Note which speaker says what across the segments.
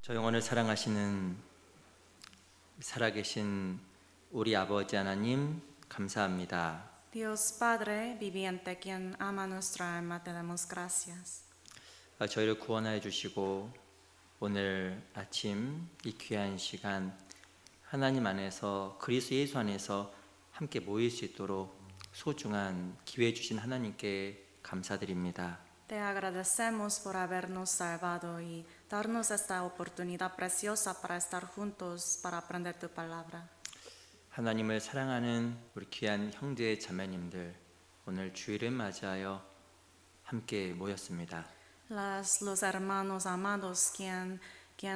Speaker 1: 저 영혼을 사랑하시는 살아계신 우리 아버지 하나님 감사합니다.
Speaker 2: Dios Padre viviente, quien ama nuestra alma, te damos gracias.
Speaker 1: 저희를 구원하여 주시고 오늘 아침 이 귀한 시간 하나님 안에서 그리스도 예수 안에서 함께 모일 수 있도록 소중한 기회 주신 하나님께 감사드립니다.
Speaker 2: Te agradecemos por habernos salvado y darnos esta oportunidad preciosa para estar juntos para aprender tu palabra.
Speaker 1: 하나님을 사랑하는 우리 귀한 형제 자매님들 오늘 주일을 맞이하여 함께 모였습니다.
Speaker 2: Los hermanos amados, quien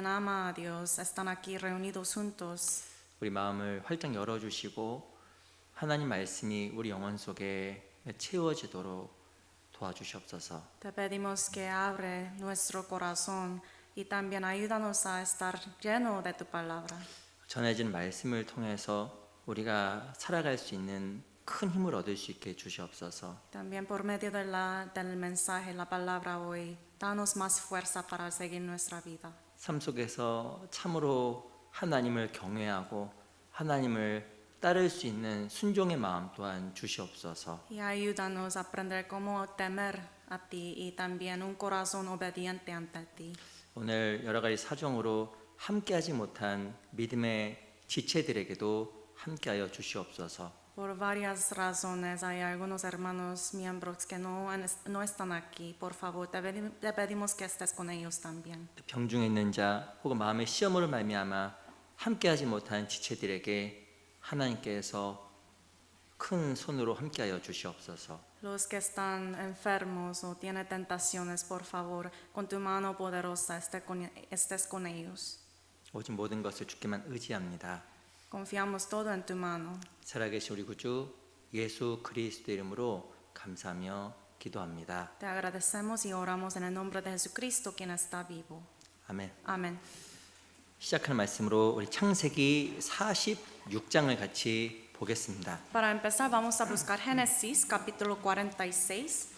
Speaker 2: ama a Dios, están aquí reunidos juntos.
Speaker 1: 우리 마음을 활짝 열어주시고 하나님 말씀이 우리 영혼 속에 채워지도록 도와주시옵소서.
Speaker 2: Te pedimos que abre nuestro corazón y también ayúdanos a estar lleno de tu palabra.
Speaker 1: 전해진 말씀을 통해서 우리가 살아갈 수 있는 큰 힘을 얻을 수 있게 주시옵소서.
Speaker 2: También por medio del mensaje, la palabra hoy, danos más fuerza para seguir nuestra vida.
Speaker 1: 삶 속에서 참으로 하나님을 경외하고 하나님을 따를 수 있는 순종의 마음 또한 주시옵소서.
Speaker 2: Y ayúdanos a aprender cómo temer a ti y también un corazón obediente ante ti.
Speaker 1: 오늘 여러 가지 사정으로 함께하지 못한 믿음의 지체들에게도 함께하여 주시옵소서.
Speaker 2: Por varias razones hay algunos hermanos miembros que no están aquí. Por favor, te pedimos que estés con ellos también.
Speaker 1: 병중에 있는 자 혹은 마음의 시험으로 말미암아 함께하지 못한 지체들에게 하나님께서 큰 손으로 함께하여 주시옵소서.
Speaker 2: Los que están enfermos o tienen tentaciones, por favor, con tu mano poderosa estés con ellos.
Speaker 1: 오직 모든 것을 주께만 의지합니다.
Speaker 2: Confiamos todo en tu mano.
Speaker 1: 살아계신 우리 구주 예수 그리스도 이름으로 감사하며 기도합니다.
Speaker 2: Te agradecemos y oramos en el nombre de Jesucristo, quien está vivo.
Speaker 1: 아멘.
Speaker 2: Amén.
Speaker 1: 시작하는 말씀으로 우리 창세기 46장을 같이 보겠습니다.
Speaker 2: Para empezar, vamos a buscar Génesis, capítulo 46.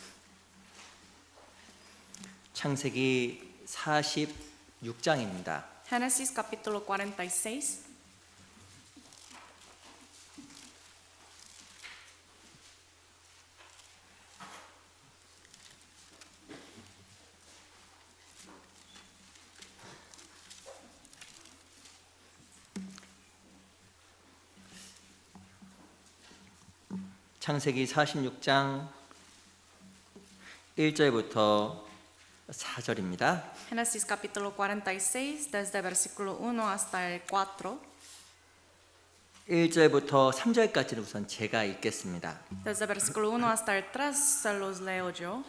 Speaker 1: 창세기 46장입니다.
Speaker 2: Génesis, capítulo 46.
Speaker 1: 창세기 46장 1절부터 4절입니다.
Speaker 2: Génesis, capítulo 46, desde versículo 1 hasta el 4.
Speaker 1: 1절부터 3절까지는 우선 제가 읽겠습니다.
Speaker 2: Desde versículo 1 hasta el 3 se los leo yo.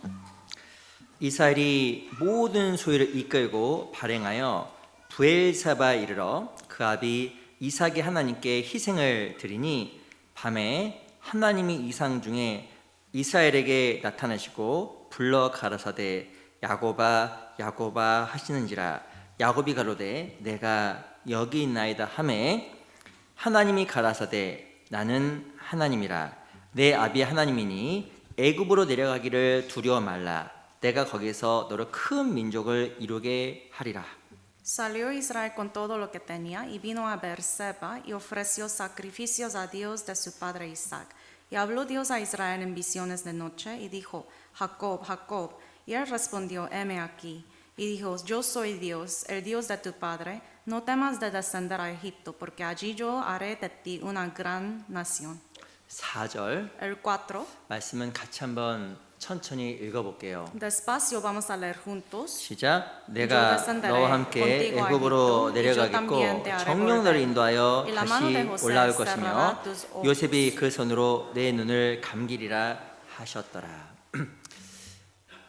Speaker 1: 이스라엘이 모든 소유를 이끌고 발행하여 브엘사바에 이르러 그 아비 이삭이 하나님께 희생을 드리니 밤에 하나님이 이상 중에 이스라엘에게 나타나시고 불러 가라사대 야곱아 야곱아 하시는지라 야곱이 가로되 내가 여기 있나이다 하매 하나님이 가라사대 나는 하나님이라 내 아비 하나님이니 애굽으로 내려가기를 두려워 말라 내가 거기서 너로 큰 민족을 이루게 하리라.
Speaker 2: Salió Israel con todo lo que tenía y vino a Beerseba y ofreció sacrificios a Dios de su padre Isaac. Y habló Dios a Israel en visiones de noche y dijo, Jacob, Jacob. Y él respondió, heme aquí. Y dijo, yo soy Dios, el Dios de tu padre. No temas de descender a Egipto, porque allí yo haré de ti una gran nación.
Speaker 1: 4절
Speaker 2: El 4.
Speaker 1: 말씀은 같이 한번 천천히 읽어볼게요.
Speaker 2: Despacio vamos a leer juntos.
Speaker 1: 시작. 내가 너와 함께
Speaker 2: contigo a
Speaker 1: 애굽으로
Speaker 2: Egipto, y yo
Speaker 1: 내려가겠고
Speaker 2: también te haré
Speaker 1: 정령 너를
Speaker 2: volver.
Speaker 1: 인도하여
Speaker 2: Y la mano de
Speaker 1: 다시
Speaker 2: José
Speaker 1: 올라올
Speaker 2: cerrará
Speaker 1: 것이며
Speaker 2: tus ojos.
Speaker 1: 요셉이 그 손으로 내 눈을 감기리라 하셨더라.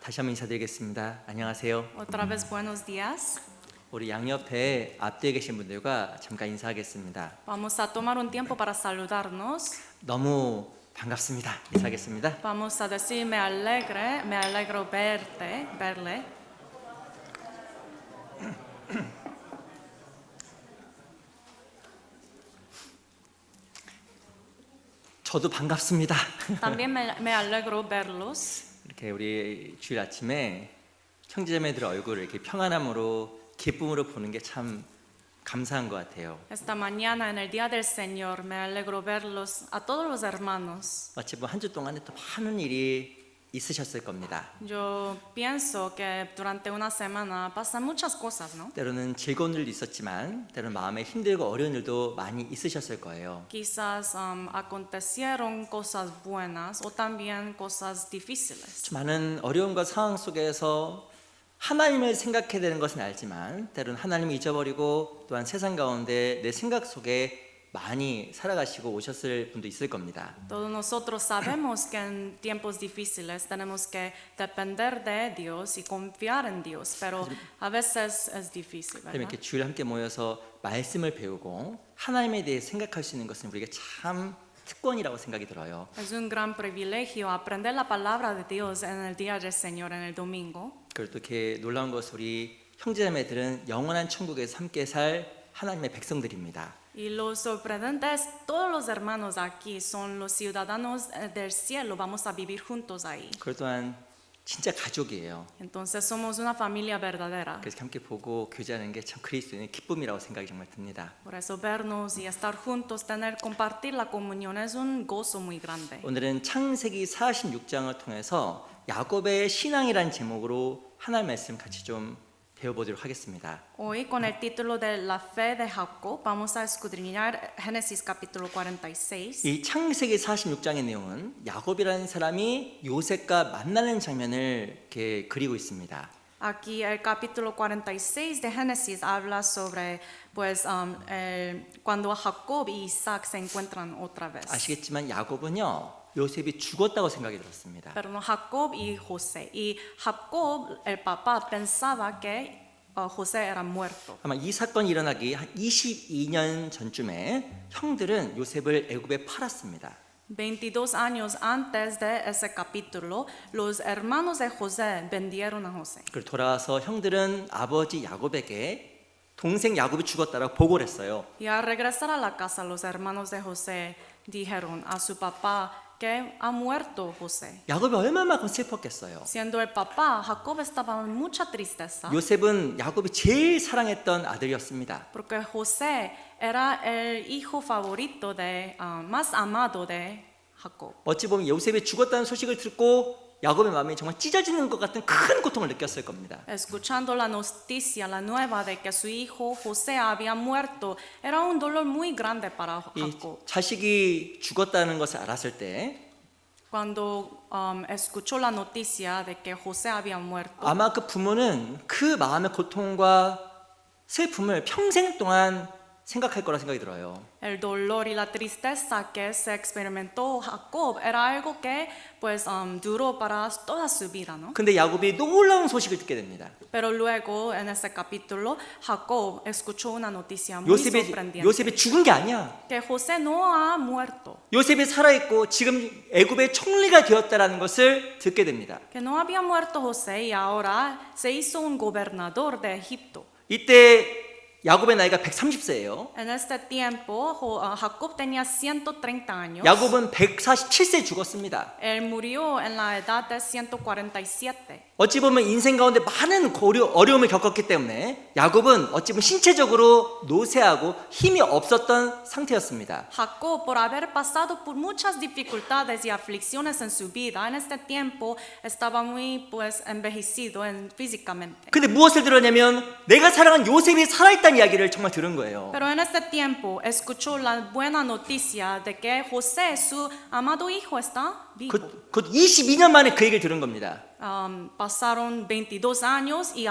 Speaker 1: 다시 한번 인사드리겠습니다. 안녕하세요.
Speaker 2: Otra vez buenos días.
Speaker 1: 우리 양옆에 앞뒤에 계신 분들과 잠깐 인사하겠습니다.
Speaker 2: Vamos a tomar un tiempo para saludarnos.
Speaker 1: 너무 반갑습니다. 인사하겠습니다.
Speaker 2: Vamos a decir me alegro verle.
Speaker 1: 저도 반갑습니다.
Speaker 2: También me alegro verlos.
Speaker 1: 이렇게 우리 주일 아침에 형제자매들 얼굴을 이렇게 평안함으로 기쁨으로 보는 게 참 감사한 것 같아요.
Speaker 2: Esta mañana en el día del Señor me alegro verlos a todos los hermanos.
Speaker 1: 어찌 보면 한 주 동안에 또 많은 일이 있으셨을 겁니다.
Speaker 2: Yo pienso que durante una semana pasan muchas cosas, ¿no?
Speaker 1: 때로는 즐거운 일도 있었지만 때로는 마음에 힘들고 어려운 일도 많이 있으셨을 거예요.
Speaker 2: Quizás acontecieron cosas buenas o también cosas difíciles.
Speaker 1: 많은 어려움과 상황 속에서 하나님을 생각해야 되는 것은 알지만 때로는 하나님을 잊어버리고 또한 세상 가운데 내 생각 속에 많이 살아가시고 오셨을 분도 있을 겁니다.
Speaker 2: Todos nosotros sabemos que en tiempos difíciles tenemos que depender de Dios y confiar en Dios, pero a veces es difícil,
Speaker 1: 그럼
Speaker 2: ¿verdad?
Speaker 1: 이렇게 주일 함께 모여서 말씀을 배우고 하나님에 대해 생각할 수 있는 것은 우리에게 참 특권이라고 생각이 들어요.
Speaker 2: Es un gran privilegio aprender la palabra de Dios en el día del Señor, en el domingo.
Speaker 1: 그리고 또 이렇게 놀라운 것은 우리 형제자매들은 영원한 천국에서 함께 살 하나님의 백성들입니다.
Speaker 2: Y lo sorprendente es, todos los hermanos aquí son los ciudadanos del cielo, vamos a vivir juntos ahí.
Speaker 1: 그리고 또한 진짜 가족이에요.
Speaker 2: Entonces somos una familia verdadera.
Speaker 1: 그래서 함께 보고 교제하는 게 참 그리스도인의 기쁨이라고 생각이 정말 듭니다.
Speaker 2: Por eso vernos y estar juntos, compartir la comunión es un gozo muy grande.
Speaker 1: 오늘은 창세기 46장을 통해서 야곱의 신앙이라는 제목으로 하나님의 말씀 같이 좀 배워보도록 하겠습니다.
Speaker 2: Hoy con el título de La fe de Jacob vamos a escudriñar Génesis capítulo 46.
Speaker 1: 이 창세기 46장의 내용은 야곱이라는 사람이 요셉과 만나는 장면을 이렇게 그리고 있습니다.
Speaker 2: Aquí el capítulo 46 de Génesis habla sobre cuando Jacob y Isaac se encuentran otra vez.
Speaker 1: 아시겠지만 야곱은요 요셉이 죽었다고 생각이 들었습니다.
Speaker 2: Pero no Jacob y José. Y Jacob, el papá, pensaba que José era muerto.
Speaker 1: 아마 이 사건이 일어나기 한 22년 전쯤에 형들은 요셉을 애굽에 팔았습니다.
Speaker 2: 22 años antes de ese capítulo, los hermanos de José vendieron a José.
Speaker 1: 그리고 돌아와서 형들은 아버지 야곱에게 동생 야곱이 죽었다라고 보고를 했어요.
Speaker 2: Y al regresar a la casa, los hermanos de José dijeron a su papá que ha muerto José.
Speaker 1: 야곱이 얼마만큼 슬펐겠어요.
Speaker 2: Siendo el papá, Jacob estaba en mucha tristeza.
Speaker 1: 요셉은 야곱이 제일 사랑했던 아들이었습니다.
Speaker 2: Porque José era el hijo favorito más amado de Jacob.
Speaker 1: 어찌 보면 요셉이 죽었다는 소식을 듣고 야곱의 마음이 정말 찢어지는 것 같은 큰 고통을 느꼈을 겁니다.
Speaker 2: Escuchando la noticia, la nueva de que su hijo José había muerto, era un dolor muy grande para
Speaker 1: 이
Speaker 2: Jacob.
Speaker 1: 자식이 죽었다는 것을 알았을 때
Speaker 2: Cuando escuchó la noticia de que José había muerto,
Speaker 1: 아마 그 부모는 그 마음의 고통과 슬픔을 평생 동안 생각할 거라 생각이 들어요.
Speaker 2: el dolor y la tristeza que se experimentó Jacob era algo que duró para toda su vida, ¿no?
Speaker 1: 근데 야곱이 놀라운 소식을 듣게 됩니다.
Speaker 2: Pero luego en ese capítulo Jacob escuchó una noticia muy sorprendente.
Speaker 1: 요셉이 죽은 게 아니야.
Speaker 2: Que José no ha muerto.
Speaker 1: 요셉이 살아있고 지금 애굽의 총리가 되었다라는 것을 듣게 됩니다.
Speaker 2: Que no había muerto José y ahora se hizo un gobernador de Egipto.
Speaker 1: 이때 야곱의 나이가 130세예요.
Speaker 2: En este tiempo Jacob tenía 130 años.
Speaker 1: 야곱은 147세에 죽었습니다.
Speaker 2: Él murió en la edad de 147.
Speaker 1: 어찌 보면 인생 가운데 많은 어려움을 겪었기 때문에 야곱은 어찌 보면 신체적으로 노쇠하고 힘이 없었던 상태였습니다.
Speaker 2: Jacob, por haber pasado por muchas dificultades y aflicciones en su vida, en este tiempo estaba muy envejecido físicamente.
Speaker 1: 근데 무엇을 들었냐면 내가 사랑한 요셉이 살아있다는 이야기를 정말 들은 거예요.
Speaker 2: Pero en este tiempo escuchó la buena noticia de que José, su amado hijo, está vivo.
Speaker 1: 곧 22년 만에 그 얘기를 들은 겁니다.
Speaker 2: Pasaron 22 años y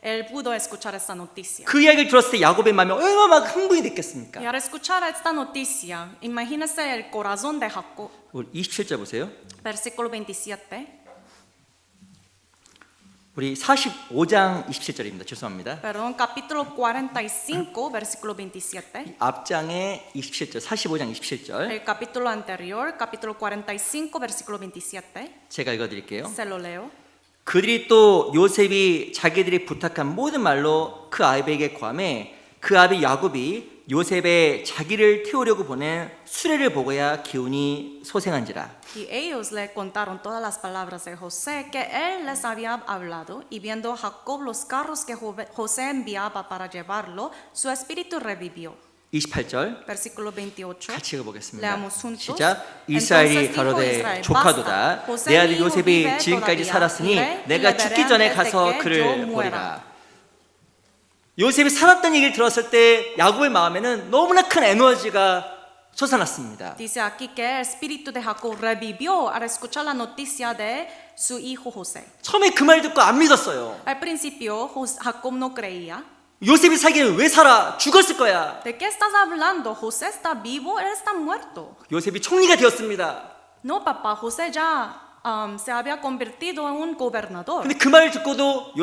Speaker 2: él pudo escuchar esta noticia.
Speaker 1: 그 이야기를 들었을 때 야곱의 마음이 얼마나 막 흥분이 됐겠습니까?
Speaker 2: Y al escuchar esta noticia, imagínese el corazón de Jacob.
Speaker 1: 27절 보세요.
Speaker 2: Versículo 27.
Speaker 1: 우리 45장 27절입니다. 죄송합니다.
Speaker 2: Perdón, capítulo 45, versículo 27.
Speaker 1: 앞장에 27절, 45장 27절.
Speaker 2: El capítulo anterior, capítulo 45, versículo 27.
Speaker 1: 제가 읽어드릴게요.
Speaker 2: Se lo leo.
Speaker 1: 그들이 또 요셉이 자기들이 부탁한 모든 말로 그 아이에게 구하매 그 아비 야곱이 요셉의 자기를 태우려고 보낸 수레를 보고야 기운이 소생한지라.
Speaker 2: Y ellos le contaron todas las palabras de José que él les había hablado, y viendo Jacob los carros que José enviaba para llevarlo, su espíritu revivió.
Speaker 1: 28절
Speaker 2: Versículo 28.
Speaker 1: 같이 읽어보겠습니다.
Speaker 2: Leamos juntos.
Speaker 1: 시작. 이스라엘이
Speaker 2: Entonces dijo
Speaker 1: 가로되
Speaker 2: Israel,
Speaker 1: 조카도다.
Speaker 2: basta.
Speaker 1: 내 아들
Speaker 2: José mi hijo
Speaker 1: 요셉이
Speaker 2: vive
Speaker 1: 지금까지
Speaker 2: todavía.
Speaker 1: 살았으니
Speaker 2: Iré
Speaker 1: 내가
Speaker 2: y le
Speaker 1: 죽기
Speaker 2: veré
Speaker 1: 전에
Speaker 2: antes de
Speaker 1: 가서
Speaker 2: que
Speaker 1: 그를
Speaker 2: yo muera.
Speaker 1: 보리라. 요셉이 살았다는 얘기를 들었을 때 야곱의 마음에는 너무나 큰 에너지가 솟아났습니다.
Speaker 2: Dice aquí que el espíritu de Jacob revivió al escuchar la noticia de su hijo José.
Speaker 1: 처음에 그 말 듣고 안 믿었어요.
Speaker 2: Al principio Jacob no creía.
Speaker 1: 요셉이 살기는 왜 살아? 죽었을 거야.
Speaker 2: ¿De qué estás hablando? José está vivo, él está muerto.
Speaker 1: 요셉이 총리가 되었습니다.
Speaker 2: No, papá, José ya se había convertido en un gobernador.
Speaker 1: 근데 그 말을 듣고도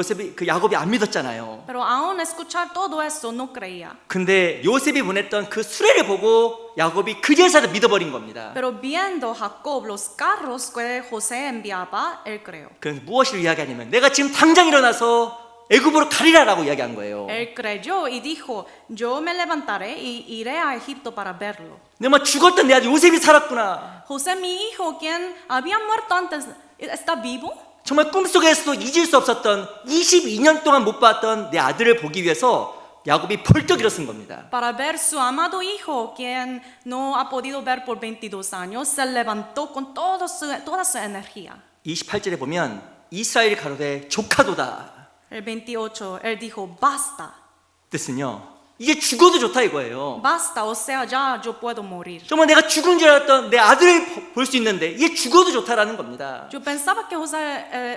Speaker 1: 야곱이 안 믿었잖아요.
Speaker 2: Pero aún escuchar todo eso no creía.
Speaker 1: 근데 요셉이 보냈던 그 수레를 보고 야곱이 그제서야 믿어버린 겁니다.
Speaker 2: Pero viendo Jacob los carros que José enviaba, él creyó.
Speaker 1: 그래서 무엇을 이야기하냐면 내가 지금 당장 일어나서 애굽으로 가리라라고 이야기한 거예요.
Speaker 2: Él creyó y dijo, yo me levantaré y iré a Egipto para verlo.
Speaker 1: 내가 죽었던 내 아들 요셉이 살았구나.
Speaker 2: José, mi hijo, quien había muerto antes, ¿está vivo?
Speaker 1: 정말 꿈속에서도 잊을 수 없었던 22년 동안 못 봤던 내 아들을 보기 위해서 야곱이 벌떡 일어선 겁니다.
Speaker 2: Para ver su amado hijo, quien no ha podido ver por 22 años, se levantó con toda su energía.
Speaker 1: 28절에 보면 이스라엘이 가로되 조카도다.
Speaker 2: El 28, él dijo, basta,
Speaker 1: 뜻은요, 이제 죽어도 좋다 이거예요.
Speaker 2: basta, o sea, ya yo puedo morir.
Speaker 1: 정말 내가 죽은 줄 알았던 내 아들을 볼 수 있는데 이제 죽어도 좋다라는 겁니다.
Speaker 2: Yo pensaba que José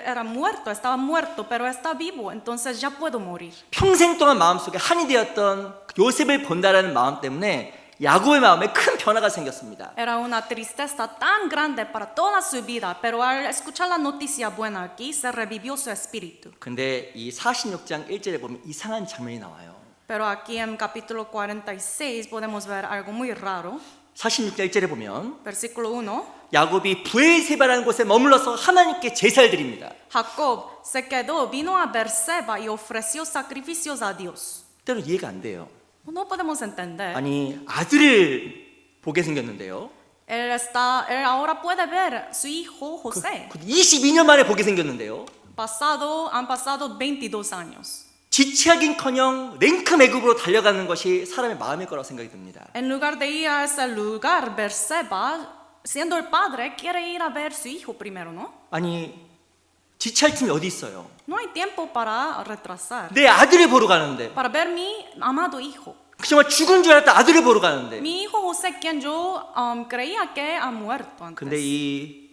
Speaker 2: era muerto, estaba muerto, pero está vivo, entonces ya puedo morir.
Speaker 1: 평생 동안 마음속에 한이 되었던 요셉을 본다라는 마음 때문에 야곱의 마음에 큰 변화가 생겼습니다.
Speaker 2: Era una tristeza tan grande para toda su vida, pero al escuchar la noticia buena aquí, se revivió su espíritu.
Speaker 1: 근데 이 46장 1절에 보면 이상한 장면이 나와요.
Speaker 2: Pero aquí en capítulo 46 podemos ver algo muy raro.
Speaker 1: 46장 1절에 보면
Speaker 2: Versículo 1.
Speaker 1: 야곱이 브엘세바라는 곳에 머물러서 하나님께 제사를 드립니다.
Speaker 2: Jacob se quedó, vino a Berseba y ofreció sacrificios a Dios.
Speaker 1: 때로는 이해가 안 돼요.
Speaker 2: No podemos entender.
Speaker 1: 아니 아들을 보게 생겼는데요.
Speaker 2: Él ahora puede ver su hijo José.
Speaker 1: 22년 만에 보게 생겼는데요.
Speaker 2: Han pasado 22 años.
Speaker 1: 지체하긴커녕 냉큼 애굽으로 달려가는 것이 사람의 마음일 거라고 생각이 듭니다.
Speaker 2: En lugar de ir a ese lugar, Berseba, siendo el padre, quiere ir a ver su hijo primero, ¿no?
Speaker 1: 아니 지체할 틈이 어디 있어요?
Speaker 2: No hay tiempo para retrasar.
Speaker 1: 내 아들을 보러 가는데
Speaker 2: Para ver mi amado hijo.
Speaker 1: 정말 죽은 줄 알았다 아들을 보러 가는데
Speaker 2: Mi hijo José, quien yo creía que ha muerto antes.
Speaker 1: 근데 이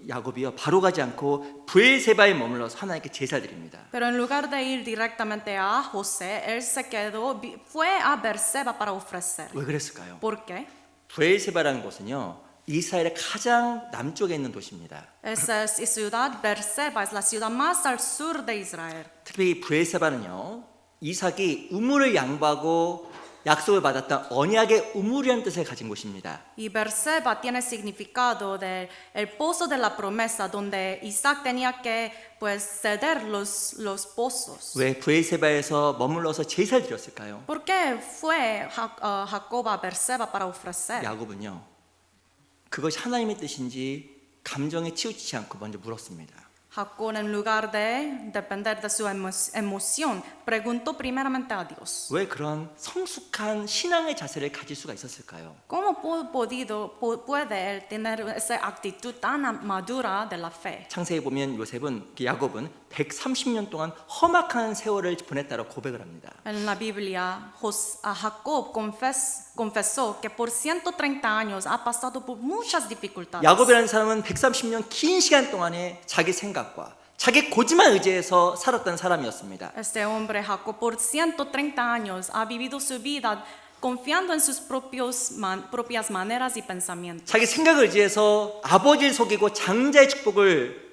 Speaker 1: 야곱이요 바로 가지 않고 브엘세바에 머물러서 하나님께 제사 드립니다.
Speaker 2: Pero en lugar de ir directamente a José, él se quedó, fue a Berseba para ofrecer.
Speaker 1: 왜 그랬을까요?
Speaker 2: ¿Por qué?
Speaker 1: 브엘세바라는 곳은요 이스라엘의 가장 남쪽에 있는 도시입니다.
Speaker 2: Esa ciudad, Berseba, es la ciudad más al sur de Israel.
Speaker 1: 특히 브엘세바는요 이삭이 우물을 양보하고 약속을 받았던 언약의 우물이라는 뜻을 가진 곳입니다.
Speaker 2: Y Berseba tiene significado de el pozo de la promesa, donde Isaac tenía que pues ceder los pozos.
Speaker 1: 왜 브엘세바에서 머물러서 제사를 드렸을까요?
Speaker 2: ¿Por qué fue Jacob a Berseba para ofrecer?
Speaker 1: 야곱은요 그것이 하나님의 뜻인지 감정에 치우치지 않고 먼저 물었습니다.
Speaker 2: Jacob, en lugar de depender de su emoción, preguntó primeramente a Dios.
Speaker 1: 왜 그런 성숙한 신앙의 자세를 가질 수가 있었을까요?
Speaker 2: ¿Cómo puede él tener esa actitud tan madura de la fe?
Speaker 1: 창세기 보면 야곱은 130년 동안 험악한 세월을 보냈다고 고백을 합니다.
Speaker 2: En la Biblia, Jacob confesó que por 130 años ha pasado por muchas dificultades.
Speaker 1: 야곱이라는 사람은 130년 긴 시간 동안에 자기 생각과 자기 고집만 의지해서 살았던 사람이었습니다.
Speaker 2: Este hombre, Jacob, por 130 años ha vivido su vida confiando en sus propias maneras y pensamientos.
Speaker 1: 자기 생각을 의지해서 아버지를 속이고 장자의 축복을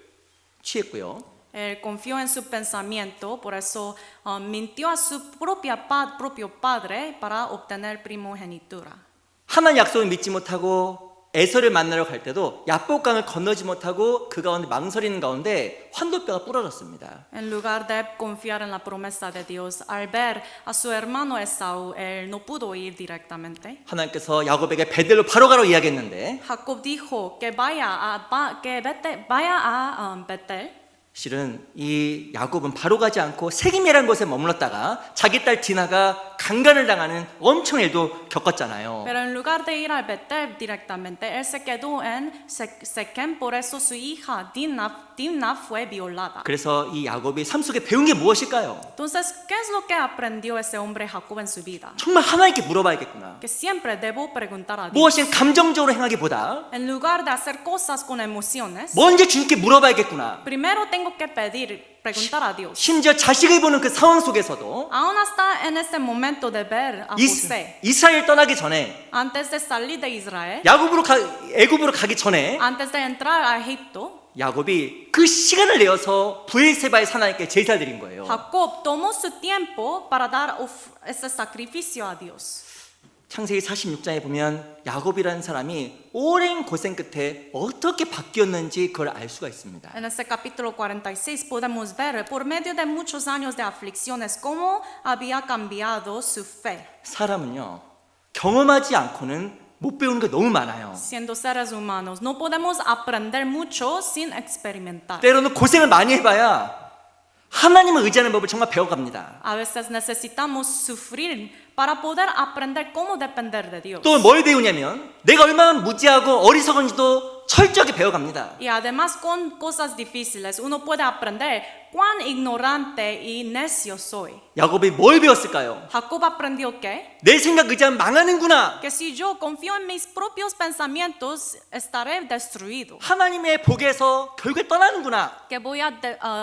Speaker 1: 취했고요.
Speaker 2: Él confió en su pensamiento, por eso mintió a su propio padre para obtener primogenitura.
Speaker 1: 하나님 약속을 믿지 못하고 에서를 만나러 갈 때도 야복강을 건너지 못하고 그 가운데 망설이는 가운데 환도뼈가 부러졌습니다.
Speaker 2: En lugar de confiar en la promesa de Dios, al ver a su hermano Esaú, él no pudo ir directamente.
Speaker 1: 하나님께서 야곱에게 베델로 바로 가라고 이야기했는데
Speaker 2: Jacob dijo que vaya a Betel.
Speaker 1: 실은 이 야곱은 바로 가지 않고 세겜이라는 곳에 머물렀다가 자기 딸 디나가 강간을 당하는 엄청난 일도 겪었잖아요.
Speaker 2: Pero en lugar de ir al Betel directamente, él se quedó en Sequem, por eso su hija Dimna fue violada.
Speaker 1: 그래서 이 야곱이 삶 속에 배운 게 무엇일까요?
Speaker 2: Entonces, ¿qué es lo que aprendió ese hombre Jacob en su vida?
Speaker 1: 정말 하나님께 물어봐야겠구나.
Speaker 2: Que siempre debo preguntar a Dios.
Speaker 1: 무엇인 감정적으로 행하기보다
Speaker 2: En lugar de hacer cosas con emociones,
Speaker 1: 먼저 주님께 물어봐야겠구나.
Speaker 2: primero tengo que preguntar a Dios.
Speaker 1: 심지어 자식을 보는 그 상황 속에서도
Speaker 2: Aún hasta en este momento de ver a José,
Speaker 1: 이스라엘 떠나기 전에
Speaker 2: antes de salir de Israel,
Speaker 1: 애굽으로 가기 전에
Speaker 2: antes de entrar a Egipto,
Speaker 1: 야곱이 그 시간을 내어서 브엘세바의 하나님께 제사를 드린 거예요.
Speaker 2: Jacob tomó su tiempo para dar ese sacrificio a Dios.
Speaker 1: 창세기 46장에 보면 야곱이라는 사람이 오랜 고생 끝에 어떻게 바뀌었는지 그걸 알 수가 있습니다.
Speaker 2: En ese capítulo 46 podemos ver por medio de muchos años de aflicciones cómo había cambiado su fe.
Speaker 1: 사람은요 경험하지 않고는 못 배우는 게 너무 많아요.
Speaker 2: Siendo seres humanos, no podemos aprender mucho sin experimentar.
Speaker 1: 때로는 고생을 많이 해봐야 하나님을 의지하는 법을 정말 배워갑니다.
Speaker 2: A veces necesitamos sufrir para poder aprender cómo depender de Dios.
Speaker 1: 또 뭘 배우냐면 내가 얼마나 무지하고 어리석은지도 철저하게 배워갑니다.
Speaker 2: Y además con cosas difíciles uno puede aprender cuán ignorante y necio soy.
Speaker 1: 야곱이 뭘 배웠을까요?
Speaker 2: Jacob aprendió que
Speaker 1: 내 생각 의지하면 망하는구나.
Speaker 2: si yo confío en mis propios pensamientos estaré destruido.
Speaker 1: 하나님의 복에서 결국에 떠나는구나.
Speaker 2: Que voy a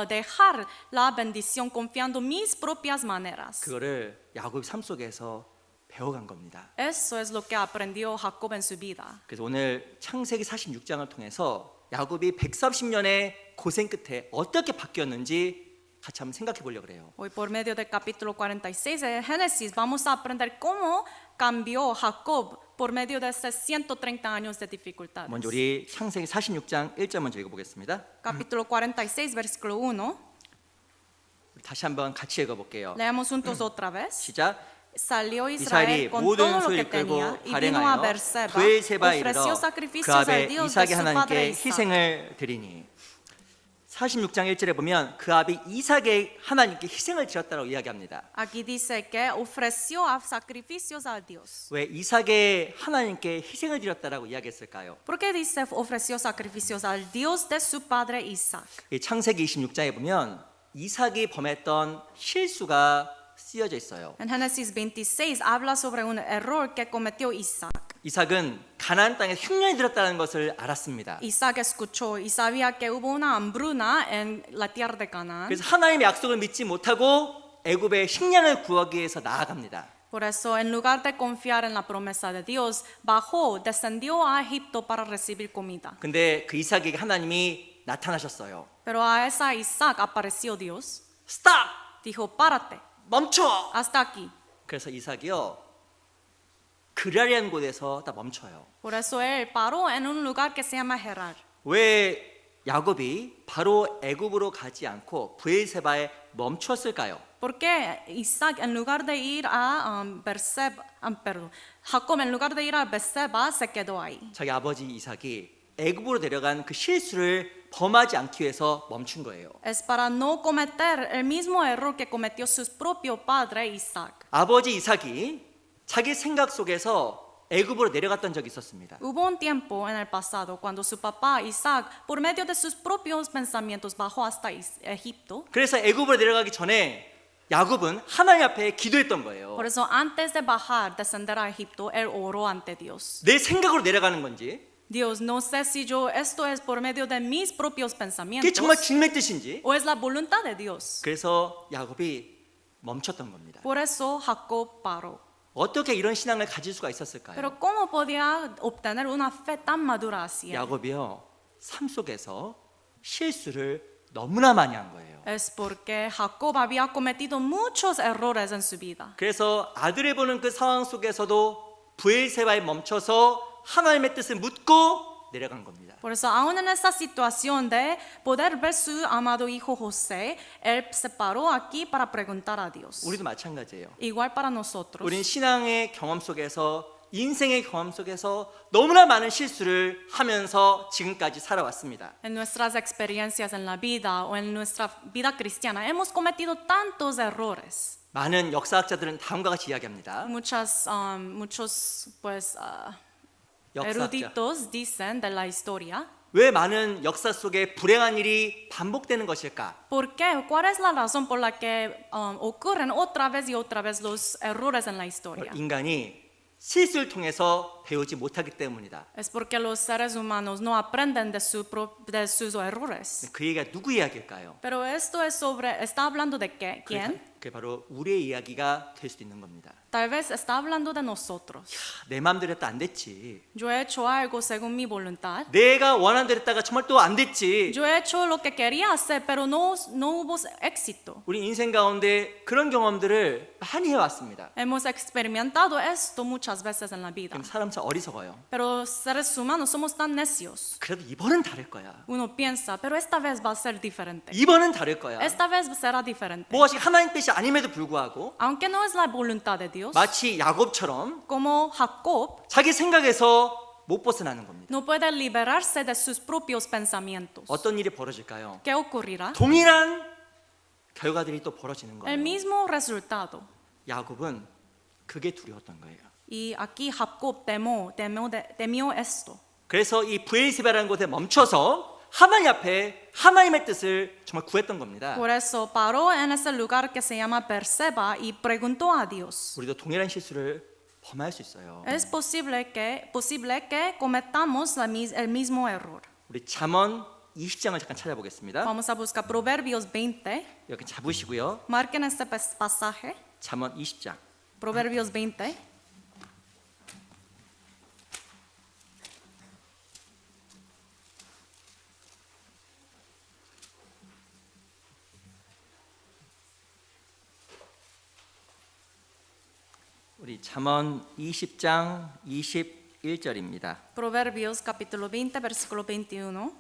Speaker 2: dejar la bendición confiando en mis propias maneras.
Speaker 1: 그거를 야곱의 삶 속에서 배워간 겁니다.
Speaker 2: Eso es lo que aprendió Jacob en su vida.
Speaker 1: 그래서 오늘 창세기 46장을 통해서 야곱이 130년의 고생 끝에 어떻게 바뀌었는지 같이 한번 생각해 보려고 그래요.
Speaker 2: Hoy por medio del capítulo 46 de Génesis vamos a aprender cómo cambió Jacob por medio de esos 130 años de dificultades.
Speaker 1: 먼저 우리 창세기 46장 1절 먼저 읽어보겠습니다.
Speaker 2: Capítulo 46 versículo 1.
Speaker 1: 다시 한번 같이 읽어볼게요.
Speaker 2: Leemos juntos otra vez.
Speaker 1: 시작.
Speaker 2: Salió
Speaker 1: 이스라엘이
Speaker 2: Israel con
Speaker 1: 모든
Speaker 2: todo lo
Speaker 1: 소를
Speaker 2: que tenía
Speaker 1: 끌고
Speaker 2: y vino a
Speaker 1: 발행하여
Speaker 2: Berseba,
Speaker 1: 브엘세바에 이르러
Speaker 2: ofreció
Speaker 1: 그
Speaker 2: sacrificios
Speaker 1: 앞에
Speaker 2: al Dios de
Speaker 1: 이삭의
Speaker 2: su padre
Speaker 1: 하나님께
Speaker 2: Isaac.
Speaker 1: 희생을 드리니 46장 1절에 보면 그 앞에 이삭의 하나님께 희생을 드렸다고 이야기합니다.
Speaker 2: Aquí dice que ofreció sacrificios a Dios.
Speaker 1: 왜 이삭의 하나님께 희생을 드렸다라고 이야기했을까요?
Speaker 2: ¿Por qué dice ofreció sacrificios al Dios de su padre Isaac?
Speaker 1: 이 창세기 26장에 보면 이삭이 범했던 실수가 쓰여져 있어요.
Speaker 2: En Génesis 26 habla sobre un error que cometió Isaac.
Speaker 1: 이삭은 가나안 땅에 흉년이 들었다는 것을 알았습니다.
Speaker 2: Isaac escuchó y sabía que hubo una hambruna en la tierra de Canaán.
Speaker 1: 그래서 하나님의 약속을 믿지 못하고 애굽의 식량을 구하기 위해서 나아갑니다.
Speaker 2: Por eso, en lugar de confiar en la promesa de Dios, bajó, descendió a Egipto para recibir comida.
Speaker 1: 근데 그 이삭에게 하나님이 나타나셨어요.
Speaker 2: Pero a esa Isaac apareció Dios.
Speaker 1: 스탑!
Speaker 2: Dijo, párate,
Speaker 1: 멈춰!
Speaker 2: hasta aquí.
Speaker 1: 그래서 이삭이요 그라리한 곳에서 딱 멈춰요.
Speaker 2: Por eso él paró en un lugar que se llama Gerar.
Speaker 1: 왜 야곱이 바로 애굽으로 가지 않고 브엘세바에 멈췄을까요?
Speaker 2: Porque Isaac, en lugar de ir a Berseba, Jacob, en lugar de ir a Berseba, se quedó ahí.
Speaker 1: 자기 아버지 이삭이 애굽으로 데려간 그 실수를 범하지 않기 위해서 멈춘 거예요.
Speaker 2: Es para no cometer el mismo error que cometió su propio padre Isaac.
Speaker 1: 아버지 이삭이 자기 생각 속에서 애굽으로 내려갔던 적이 있었습니다.
Speaker 2: Hubo un tiempo en el pasado cuando su papá Isaac, por medio de sus propios pensamientos, bajó hasta Egipto.
Speaker 1: 그래서 애굽으로 내려가기 전에 야곱은 하나님 앞에 기도했던 거예요.
Speaker 2: Por eso, antes de bajar, descender a Egipto, él oró ante Dios.
Speaker 1: 내 생각으로 내려가는 건지
Speaker 2: Dios, no sé si esto es por medio de mis propios
Speaker 1: 그게
Speaker 2: pensamientos
Speaker 1: 정말 주님의 뜻인지.
Speaker 2: o es la voluntad de Dios.
Speaker 1: 그래서 야곱이 멈췄던 겁니다.
Speaker 2: Por eso Jacob paró.
Speaker 1: 어떻게 이런 신앙을 가질 수가 있었을까요?
Speaker 2: Pero ¿cómo podía obtener una fe tan madura así?
Speaker 1: 야곱이요 삶 속에서 실수를 너무나 많이 한 거예요.
Speaker 2: Es porque Jacob había cometido muchos errores en su vida.
Speaker 1: 그래서 아들을 보는 그 상황 속에서도 브엘세바에 멈춰서 하나님의 뜻을 묻고 내려간 겁니다.
Speaker 2: Por eso, aún en esta situación de poder ver su amado hijo José, él se paró aquí para preguntar a Dios.
Speaker 1: 우리도 마찬가지예요.
Speaker 2: Igual para nosotros.
Speaker 1: 우리는 신앙의 경험 속에서 인생의 경험 속에서 너무나 많은 실수를 하면서 지금까지 살아왔습니다.
Speaker 2: En nuestras experiencias en la vida o en nuestra vida cristiana hemos cometido tantos errores.
Speaker 1: 많은 역사학자들은 다음과 같이 이야기합니다.
Speaker 2: Muchos pues
Speaker 1: 역사학자.
Speaker 2: eruditos dicen de la historia.
Speaker 1: 왜 많은 역사 속에 불행한 일이 반복되는 것일까?
Speaker 2: ¿Por qué? ¿Cuál es la razón por la que ocurren otra vez y otra vez los errores en la historia?
Speaker 1: 인간이 실수를 통해서 배우지 못하기 때문이다.
Speaker 2: Es porque los seres humanos no aprenden de sus errores.
Speaker 1: 그 얘기가 누구 이야기일까요?
Speaker 2: Pero esto es ¿está hablando de qué? ¿Quién?
Speaker 1: 그게 바로 우리의 이야기가 될 수도 있는 겁니다.
Speaker 2: Tal vez está hablando de nosotros.
Speaker 1: 내 마음대로 했다 안 됐지.
Speaker 2: Yo he hecho algo según mi voluntad.
Speaker 1: 내가 원하는 대로 했다가 정말 또 안 됐지.
Speaker 2: Yo he hecho lo que quería hacer, pero no hubo éxito.
Speaker 1: 우리 인생 가운데 그런 경험들을 많이 해왔습니다.
Speaker 2: Hemos experimentado esto muchas veces en la vida.
Speaker 1: 그럼 사람 참 어리석어요.
Speaker 2: Pero seres humanos somos tan necios.
Speaker 1: 그래도 이번은 다를 거야.
Speaker 2: Uno piensa, pero esta vez va a ser diferente.
Speaker 1: 이번은 다를 거야.
Speaker 2: Esta vez será diferente.
Speaker 1: 무엇이 하나님 뜻이 아님에도 불구하고
Speaker 2: Aunque no es la voluntad de Dios,
Speaker 1: 마치 야곱처럼
Speaker 2: como Jacob,
Speaker 1: 자기 생각에서 못 벗어나는 겁니다.
Speaker 2: no puede liberarse de sus propios pensamientos.
Speaker 1: 어떤 일이 벌어질까요?
Speaker 2: ¿Qué ocurrirá?
Speaker 1: 동일한 결과들이 또 벌어지는
Speaker 2: El
Speaker 1: 거예요.
Speaker 2: mismo resultado.
Speaker 1: 야곱은 그게 두려웠던 거예요.
Speaker 2: Y aquí Jacob temió esto.
Speaker 1: 그래서 이 브에르시바라는 곳에 멈춰서 하나님 앞에 하나님의 뜻을 정말 구했던 겁니다.
Speaker 2: Por eso paró en ese lugar que se llama Berseba y preguntó a Dios.
Speaker 1: 우리도 동일한 실수를 범할 수 있어요.
Speaker 2: Es posible que cometamos el mismo error.
Speaker 1: 우리 잠언 20장을 잠깐 찾아보겠습니다.
Speaker 2: Vamos a buscar Proverbios 20.
Speaker 1: 여기 잡으시고요.
Speaker 2: Marquen este pasaje.
Speaker 1: 잠언 20장.
Speaker 2: Proverbios 20.
Speaker 1: 우리 잠언 20장 21절입니다.
Speaker 2: Proverbios capítulo 20, versículo 21.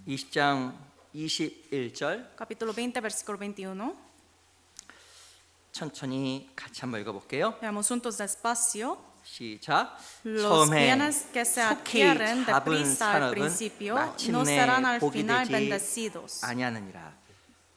Speaker 1: (20장 21절)
Speaker 2: Capítulo 20, versículo 21.
Speaker 1: 천천히 같이 한번 읽어볼게요.
Speaker 2: Veamos juntos despacio.
Speaker 1: 시작.
Speaker 2: Los
Speaker 1: 처음에
Speaker 2: bienes que se
Speaker 1: 속히
Speaker 2: adquieren
Speaker 1: 잡은
Speaker 2: deprisa al
Speaker 1: 산업은
Speaker 2: principio no
Speaker 1: 마침내
Speaker 2: serán al
Speaker 1: 복이
Speaker 2: final
Speaker 1: 되지
Speaker 2: bendecidos.
Speaker 1: 아니하느니라.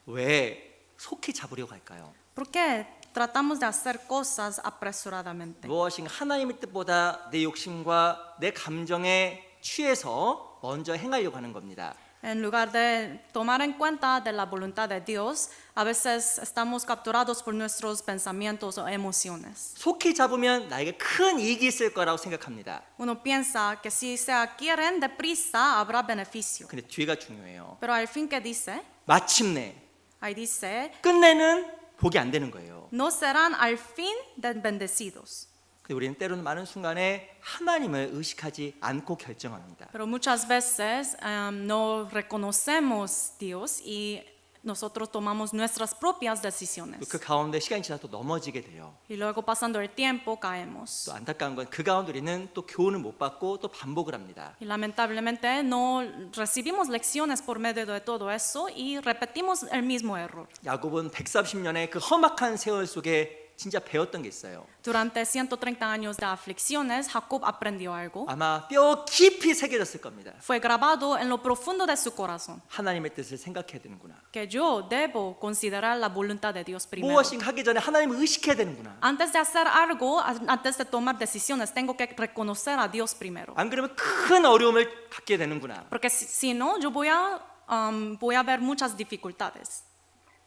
Speaker 1: 왜 속히 잡으려고 할까요?
Speaker 2: ¿Por qué tratamos de hacer cosas apresuradamente?
Speaker 1: 무엇인가 하나님의 뜻보다 내 욕심과 내 감정에 취해서 먼저 행하려고 하는 겁니다.
Speaker 2: En lugar de tomar en cuenta de la voluntad de Dios, a veces estamos capturados por nuestros pensamientos o emociones.
Speaker 1: 속히 잡으면 나에게 큰 이익이 있을 거라고 생각합니다.
Speaker 2: Uno piensa que si se adquieren deprisa habrá beneficio.
Speaker 1: 근데 뒤가 중요해요.
Speaker 2: Pero al fin, ¿qué dice?
Speaker 1: 마침내
Speaker 2: Ahí dice,
Speaker 1: 끝내는 복이 안 되는 거예요.
Speaker 2: no serán al fin bendecidos.
Speaker 1: 근데 우리는 때로는 많은 순간에 하나님을 의식하지 않고 결정합니다.
Speaker 2: Pero muchas veces no reconocemos Dios y nosotros tomamos nuestras propias decisiones.
Speaker 1: 그 가운데 시간이 지나서 또 넘어지게 돼요.
Speaker 2: Y luego pasando el tiempo caemos.
Speaker 1: 또 안타까운 건 그 가운데 우리는 또 교훈을 못 받고 또 반복을 합니다.
Speaker 2: Y lamentablemente no recibimos lecciones por medio de todo eso y repetimos el mismo error.
Speaker 1: 야곱은 130년의 그 험악한 세월 속에 진짜 배웠던 게 있어요.
Speaker 2: Durante 130 años de aflicciones, Jacob aprendió algo.
Speaker 1: 아마 뼈 깊이 새겨졌을 겁니다.
Speaker 2: Fue grabado en lo profundo de su corazón.
Speaker 1: 하나님의 뜻을 생각해야 되는구나.
Speaker 2: Que yo debo considerar la voluntad de Dios primero.
Speaker 1: 무엇인가 하기 전에 하나님을 의식해야 되는구나.
Speaker 2: Antes de hacer algo, antes de tomar decisiones, tengo que reconocer a Dios primero.
Speaker 1: 안 그러면 큰 어려움을 갖게 되는구나.
Speaker 2: Porque si no, yo voy a ver muchas dificultades.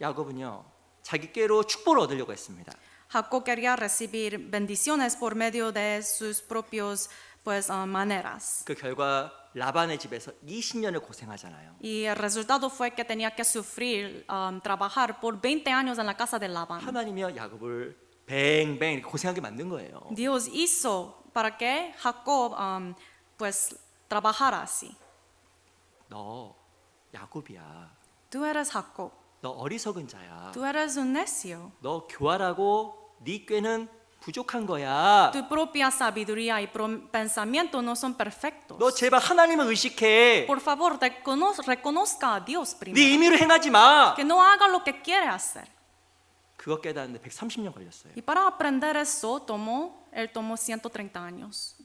Speaker 1: 야곱은요, 자기 꾀로 축복을 얻으려고 했습니다.
Speaker 2: Jacob quería recibir bendiciones por medio de sus propios maneras.
Speaker 1: 그 결과 라반의 집에서 20년을 고생하잖아요.
Speaker 2: Y el resultado fue que tenía que sufrir, trabajar por 20 años en la casa de Labán.
Speaker 1: 하나님이요 야곱을 뱅뱅 고생하게 만든 거예요.
Speaker 2: Dios hizo para que Jacob trabajara así.
Speaker 1: 너 야곱이야.
Speaker 2: Tú eres Jacob.
Speaker 1: 너 어리석은 자야.
Speaker 2: tú eres un necio.
Speaker 1: 너 교활하고 네 꾀는 부족한 거야.
Speaker 2: Tu propia sabiduría y pensamiento no son perfectos.
Speaker 1: 너 제발 하나님을 의식해.
Speaker 2: Por favor, reconozca a Dios
Speaker 1: 네
Speaker 2: primero.
Speaker 1: 임의로 행하지 마.
Speaker 2: Que no haga lo que quiere hacer.
Speaker 1: 그거 깨닫는데 130년 걸렸어요.
Speaker 2: Y para aprender eso, él tomó 130 años.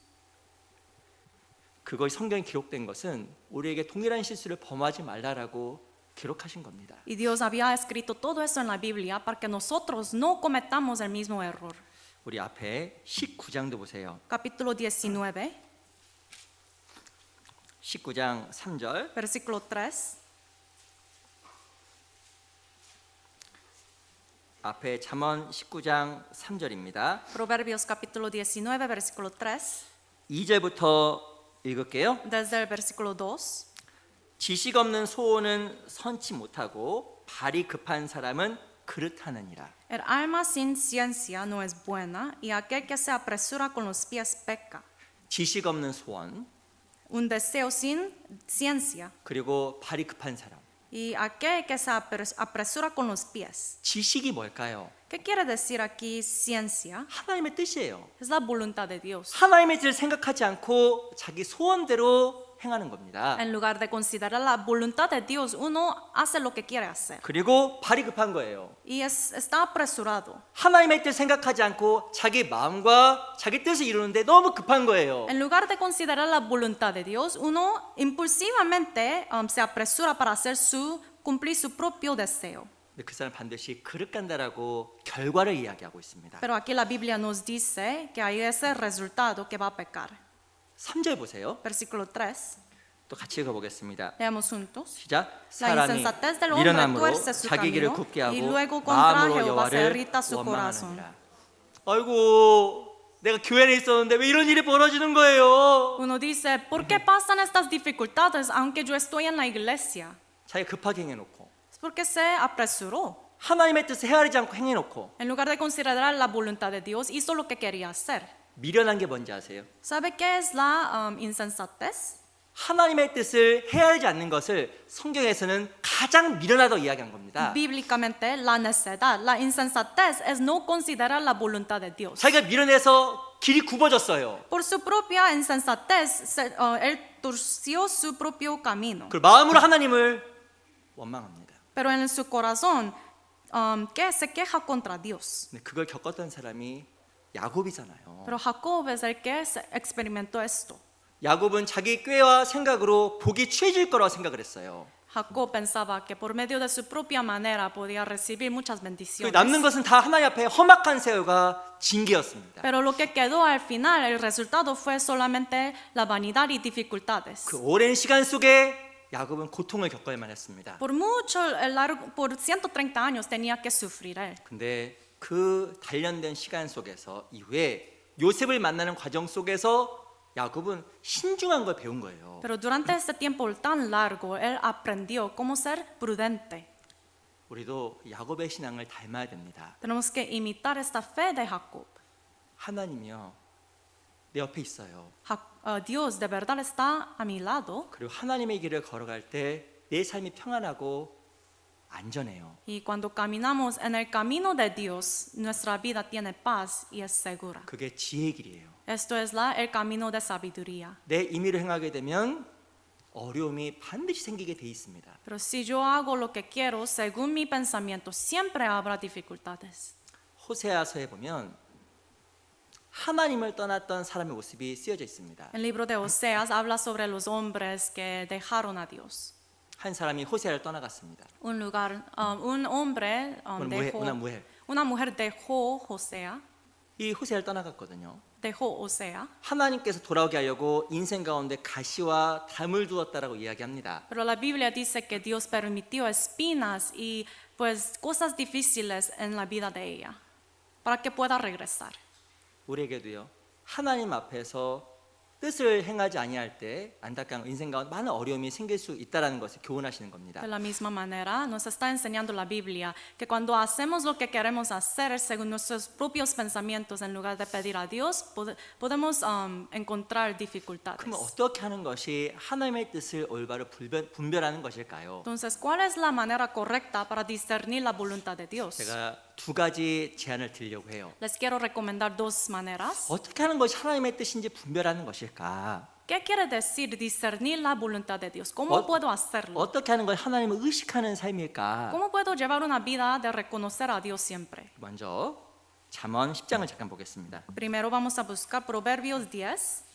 Speaker 1: 그거 성경에 기록된 것은 우리에게 동일한 실수를 범하지 말라라고 기록하신 겁니다.
Speaker 2: Y Dios había escrito todo eso en la Biblia para que nosotros no cometamos el mismo error.
Speaker 1: 우리 앞에 19장도 보세요.
Speaker 2: Capítulo 19,
Speaker 1: 19장 3절.
Speaker 2: versículo 3.
Speaker 1: 앞에 잠언 19장 3절입니다.
Speaker 2: Proverbios capítulo 19, versículo 3.
Speaker 1: 2절부터 읽을게요.
Speaker 2: Desde el versículo 2.
Speaker 1: 지식 없는 소원은 선치 못하고 발이 급한 사람은 그릇하느니라.
Speaker 2: El alma sin ciencia no es buena y aquel que se apresura con los pies peca.
Speaker 1: 지식 없는 소원
Speaker 2: Un deseo sin ciencia
Speaker 1: 그리고 발이 급한 사람.
Speaker 2: y aquel que se apresura con los pies.
Speaker 1: 지식이 뭘까요?
Speaker 2: ¿Qué quiere decir aquí ciencia?
Speaker 1: 하나님의 뜻이에요.
Speaker 2: Es la voluntad de Dios.
Speaker 1: 하나님의 뜻을 생각하지 않고 자기 소원대로 행하는 겁니다.
Speaker 2: En lugar de considerar la voluntad de Dios, uno hace lo que quiere hacer.
Speaker 1: 그리고 발이 급한 거예요.
Speaker 2: Y está apresurado.
Speaker 1: 하나님의 뜻 생각하지 않고 자기 마음과 자기 뜻을 이루는데 너무 급한 거예요.
Speaker 2: En lugar de considerar la voluntad de Dios, uno impulsivamente se apresura para cumplir su propio deseo.
Speaker 1: 근데 그 사람 반드시 그릇 간다라고 결과를 이야기하고 있습니다.
Speaker 2: Pero aquí la Biblia nos dice que hay ese resultado que va a pecar.
Speaker 1: 3절 보세요.
Speaker 2: Versículo 3.
Speaker 1: 또 같이 읽어보겠습니다.
Speaker 2: Leamos juntos.
Speaker 1: 시작.
Speaker 2: La
Speaker 1: 사람이
Speaker 2: insensatez del hombre
Speaker 1: 미련함으로
Speaker 2: tuerce su
Speaker 1: 자기 길을
Speaker 2: camino
Speaker 1: 굽게 하고
Speaker 2: y luego contra
Speaker 1: 마음으로
Speaker 2: Jehová se
Speaker 1: 여호와를
Speaker 2: irrita su corazón.
Speaker 1: 원망하느니라. 아이고 내가 교회에 있었는데 왜 이런 일이 벌어지는 거예요?
Speaker 2: Uno dice, ¿por qué pasan estas dificultades aunque yo estoy en la iglesia?
Speaker 1: 자기가 급하게 행해놓고
Speaker 2: Es porque se apresuró.
Speaker 1: 하나님의 뜻을 헤아리지 않고 행해놓고
Speaker 2: En lugar de considerar la voluntad de Dios, hizo lo que quería hacer.
Speaker 1: 미련한 게 뭔지 아세요?
Speaker 2: ¿Sabe qué es la insensatez?
Speaker 1: 하나님의 뜻을 헤아리지 않는 것을 성경에서는 가장 미련하다고 이야기한 겁니다.
Speaker 2: Bíblicamente, la necedad, la insensatez es no considerar la voluntad de Dios.
Speaker 1: 자기가 미련해서 길이 굽어졌어요.
Speaker 2: Por su propia insensatez, él torció su propio camino.
Speaker 1: 그 마음으로 하나님을 원망합니다.
Speaker 2: Pero en su corazón, que se queja contra Dios.
Speaker 1: 근데 그걸 겪었던 사람이 야곱이잖아요.
Speaker 2: Pero Jacob es el que experimentó esto.
Speaker 1: 야곱은 자기 꾀와 생각으로 복이 취해질 거라고 생각을 했어요.
Speaker 2: Jacob pensaba que por medio de su propia manera podía recibir muchas
Speaker 1: 그
Speaker 2: bendiciones.
Speaker 1: 남는 것은 다 하나님 앞에 험악한 새우가 징계였습니다.
Speaker 2: Pero lo que quedó al final, el resultado fue solamente la vanidad y dificultades.
Speaker 1: 그 오랜 시간 속에 야곱은 고통을 겪어야만 했습니다.
Speaker 2: Por 130 años tenía que sufrir él.
Speaker 1: 근데 그 단련된 시간 속에서 이후에 요셉을 만나는 과정 속에서 야곱은 신중한 걸 배운 거예요.
Speaker 2: Pero durante este tiempo tan largo, él aprendió cómo ser prudente.
Speaker 1: 우리도 야곱의 신앙을 닮아야 됩니다.
Speaker 2: Tenemos que imitar esta fe de Jacob.
Speaker 1: 하나님이요 내 옆에 있어요.
Speaker 2: Dios de verdad está a mi lado.
Speaker 1: 그리고 하나님의 길을 걸어갈 때 내 삶이 평안하고 안전해요.
Speaker 2: Y cuando caminamos en el camino de Dios, nuestra vida tiene paz y es segura.
Speaker 1: 그게 지혜의 길이에요.
Speaker 2: Esto es el camino de sabiduría.
Speaker 1: 내 임의로 행하게 되면 어려움이 반드시 생기게 돼 있습니다.
Speaker 2: Pero si yo hago lo que quiero, según mi pensamiento, siempre habrá dificultades.
Speaker 1: 호세아서에 보면 하나님을 떠났던 사람의 모습이 쓰여져 있습니다.
Speaker 2: El libro de Oseas habla sobre los hombres que dejaron a Dios.
Speaker 1: 한 사람이 호세아를 떠나갔습니다.
Speaker 2: Un hombre una mujer dejó Osea,
Speaker 1: 이 호세아를 떠나갔거든요.
Speaker 2: dejó Osea.
Speaker 1: 하나님께서 돌아오게 하려고 인생 가운데 가시와 담을 두었다라고 이야기합니다.
Speaker 2: Pero la Biblia dice que Dios permitió espinas y pues cosas difíciles en la vida de ella para que pueda regresar.
Speaker 1: 우리에게도요. 하나님 앞에서 뜻을 행하지 아니할 때 안타까운 인생 가운데 많은 어려움이 생길 수 있다라는 것을 교훈하시는 겁니다.
Speaker 2: De la misma manera, nos está enseñando la Biblia que cuando hacemos lo que queremos hacer según nuestros propios pensamientos en lugar de pedir a Dios, podemos encontrar dificultades.
Speaker 1: 그럼 어떻게 하는 것이 하나님의 뜻을 올바로 분별하는 것일까요?
Speaker 2: Entonces, ¿cuál es la manera correcta para discernir la voluntad de Dios?
Speaker 1: 제가 두 가지 제안을 드리려고 해요.
Speaker 2: Les quiero recomendar dos maneras.
Speaker 1: 어떻게 하는 것이 하나님의 뜻인지 분별하는 것일까?
Speaker 2: ¿Qué quiere decir discernir la voluntad de Dios? ¿Cómo puedo hacerlo?
Speaker 1: 어떻게 하는 것이 하나님을 의식하는 삶일까?
Speaker 2: ¿Cómo puedo llevar una vida de reconocer a Dios siempre?
Speaker 1: 먼저 잠언 10장을 잠깐 보겠습니다.
Speaker 2: Primero vamos a buscar Proverbios 10,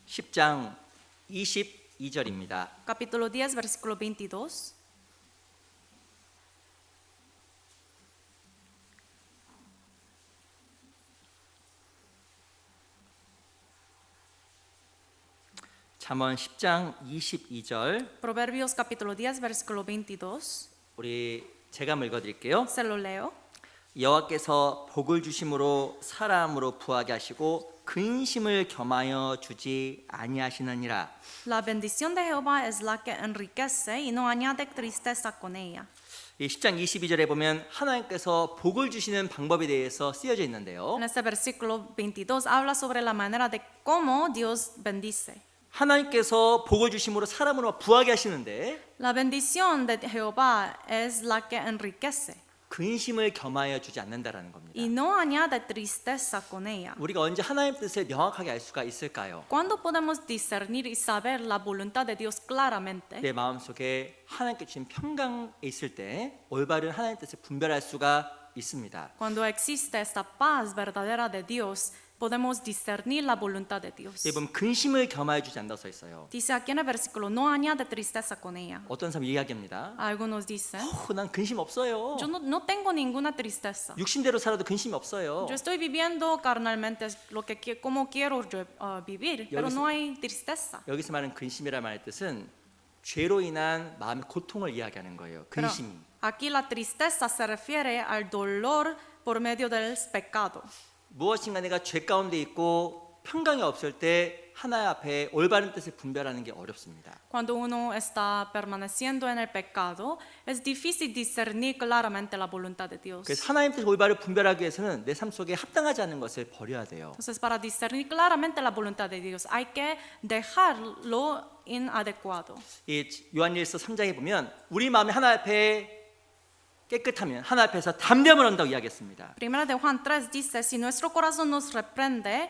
Speaker 1: 10장 22절입니다.
Speaker 2: capítulo 10, versículo 22.
Speaker 1: 잠언 10장 22절
Speaker 2: Proverbios capítulo 10, versículo 22.
Speaker 1: 제가 한번 읽어드릴게요.
Speaker 2: Se lo leo.
Speaker 1: 여호와께서 복을 주심으로 사람으로 부하게 하시고 근심을 겸하여 주지 아니하시느니라.
Speaker 2: La bendición de Jehová es la que enriquece y no añade tristeza con ella.
Speaker 1: 이 10장 22절에 보면 하나님께서 복을 주시는 방법에 대해서 쓰여져 있는데요.
Speaker 2: En este versículo 22 habla sobre la manera de cómo Dios bendice.
Speaker 1: 하나님께서 복을 주심으로 사람으로 부하게 하시는데
Speaker 2: La bendición de Jehová es la que enriquece
Speaker 1: 근심을 겸하여 주지 않는다라는 겁니다.
Speaker 2: y no añade tristeza con ella.
Speaker 1: 우리가 언제 하나님 뜻을 명확하게 알 수가 있을까요?
Speaker 2: ¿Cuándo podemos discernir y saber la voluntad de Dios claramente?
Speaker 1: 내 마음속에 하나님께 주신 평강에 있을 때 올바른 하나님 뜻을 분별할 수가 있습니다.
Speaker 2: Cuando existe esta paz verdadera de Dios, podemos discernir la voluntad de Dios.
Speaker 1: 여기 보면 근심을 겸하여 주지 않는다고 써 있어요.
Speaker 2: Dice aquí en el versículo, no añade tristeza con ella.
Speaker 1: 어떤 사람 이야기합니다.
Speaker 2: Algunos dicen,
Speaker 1: 난 근심 없어요.
Speaker 2: yo no tengo ninguna tristeza.
Speaker 1: 육신대로 살아도 근심이 없어요.
Speaker 2: Yo estoy viviendo carnalmente como quiero yo, vivir, pero no hay tristeza.
Speaker 1: 여기서 말하는 근심이라는 말의 뜻은 죄로 인한 마음의 고통을 이야기하는 거예요.
Speaker 2: Pero
Speaker 1: 근심이.
Speaker 2: aquí la tristeza se refiere al dolor por medio del pecado.
Speaker 1: 무엇인가 내가 죄 가운데 있고 평강이 없을 때 하나님 앞에 올바른 뜻을 분별하는 게 어렵습니다.
Speaker 2: Cuando uno está permaneciendo en el pecado, es difícil discernir claramente la voluntad de Dios.
Speaker 1: 그래서 하나님 뜻 올바로 분별하기 위해서는 내 삶 속에 합당하지 않은 것을 버려야 돼요.
Speaker 2: Entonces, para discernir claramente la voluntad de Dios, hay que dejarlo inadecuado.
Speaker 1: 이 요한일서 3장에 보면 우리 마음이 하나님 앞에 깨끗하면 하나님 앞에서 담대함을 얻는다고 이야기했습니다.
Speaker 2: Primera de Juan 3 dice, si nuestro corazón nos reprende,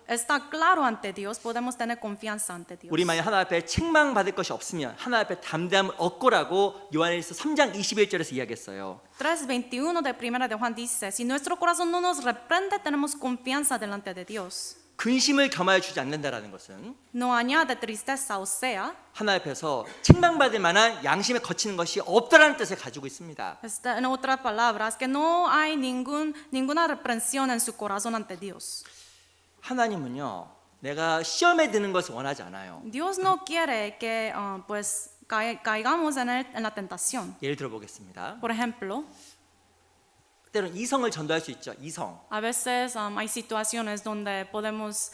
Speaker 2: está claro ante Dios, podemos tener confianza ante Dios.
Speaker 1: 우리 만약 하나님 앞에 책망받을 것이 없으면 하나님 앞에 담대함을 얻고라고 요한일서 3장 21절에서 이야기했어요.
Speaker 2: 3:21 de Primera de Juan dice, si nuestro corazón no nos reprende, tenemos confianza delante de Dios.
Speaker 1: 근심을 겸하여 주지 않는다라는 것은
Speaker 2: No añade tristeza, o sea,
Speaker 1: 하나님 앞에서 책망받을 만한 양심에 거치는 것이 없다라는 뜻을 가지고 있습니다.
Speaker 2: en otras palabras, que no hay ninguna reprensión en su corazón ante Dios.
Speaker 1: 하나님은요, 내가 시험에 드는 것을 원하지 않아요.
Speaker 2: Dios no quiere que caigamos en la tentación.
Speaker 1: 예를 들어보겠습니다.
Speaker 2: Por ejemplo,
Speaker 1: 때로는 이성을 전도할 수 있죠. 이성.
Speaker 2: a veces hay situaciones donde podemos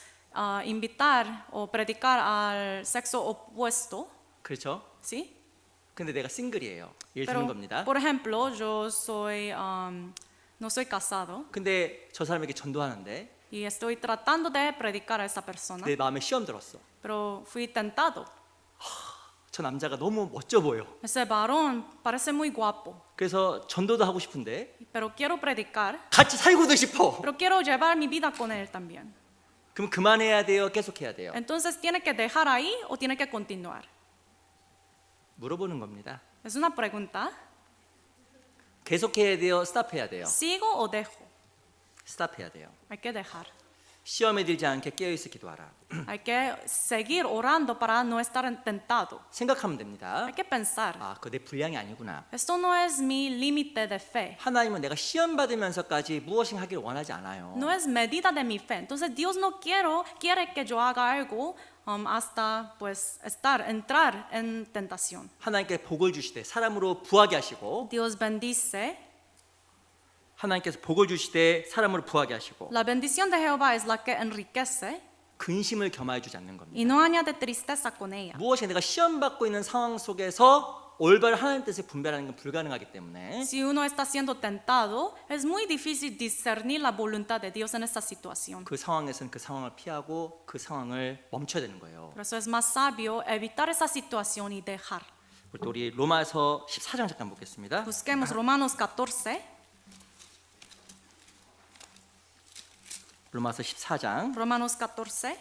Speaker 2: invitar o predicar al sexo opuesto,
Speaker 1: 그렇죠?
Speaker 2: ¿sí?
Speaker 1: 근데 내가 싱글이에요. 예를
Speaker 2: Pero,
Speaker 1: 드는 겁니다.
Speaker 2: por ejemplo, yo soy, no soy casado
Speaker 1: 근데 저 사람에게 전도하는데
Speaker 2: y estoy tratando de predicar a esa persona,
Speaker 1: 내 마음에 시험 들었어.
Speaker 2: pero fui tentado.
Speaker 1: 저 남자가 너무 멋져 보여.
Speaker 2: Ese varón parece muy guapo,
Speaker 1: 그래서 전도도 하고 싶은데
Speaker 2: pero quiero predicar,
Speaker 1: 같이 살고도 싶어.
Speaker 2: pero quiero llevar mi vida con él también.
Speaker 1: 그럼 그만해야 돼요? 계속해야 돼요?
Speaker 2: Entonces, ¿tiene que dejar ahí o tiene que continuar?
Speaker 1: 물어보는 겁니다.
Speaker 2: Es una pregunta.
Speaker 1: 계속해야 돼요? 스탑해야 돼요?
Speaker 2: ¿Sigo o dejo?
Speaker 1: 스탑해야 돼요.
Speaker 2: Hay que dejar.
Speaker 1: 시험에 들지 않게 깨어있어 기도하라.
Speaker 2: Hay que seguir orando para no estar tentado.
Speaker 1: 생각하면 됩니다.
Speaker 2: Hay que pensar,
Speaker 1: 아, 그거 내 분량이 아니구나.
Speaker 2: esto no es mi límite de fe.
Speaker 1: 하나님은 내가 시험 받으면서까지 무엇인가 하기를 원하지 않아요.
Speaker 2: No es medida de mi fe. Entonces Dios no quiere que yo haga algo hasta pues entrar en tentación.
Speaker 1: 하나님께 복을 주시되 사람으로 부하게 하시고
Speaker 2: Dios bendice
Speaker 1: 하나님께서 복을 주시되 사람을 부하게 하시고
Speaker 2: La bendición de Jehová es la que enriquece
Speaker 1: 근심을 겸하여 주지 않는 겁니다.
Speaker 2: y no añade tristeza con ella.
Speaker 1: 무엇이 내가 시험 받고 있는 상황 속에서 올바른 하나님 뜻을 분별하는 건 불가능하기 때문에
Speaker 2: Si uno está siendo tentado, es muy difícil discernir la voluntad de Dios en esta situación.
Speaker 1: 그 상황에서는 그 상황을 피하고 그 상황을 멈춰야 되는 거예요.
Speaker 2: Por eso es más sabio evitar esa situación y dejar.
Speaker 1: 또 우리 로마서 14장 잠깐 보겠습니다.
Speaker 2: Busquemos Romanos 14.
Speaker 1: 로마서 14장
Speaker 2: Romanos 14.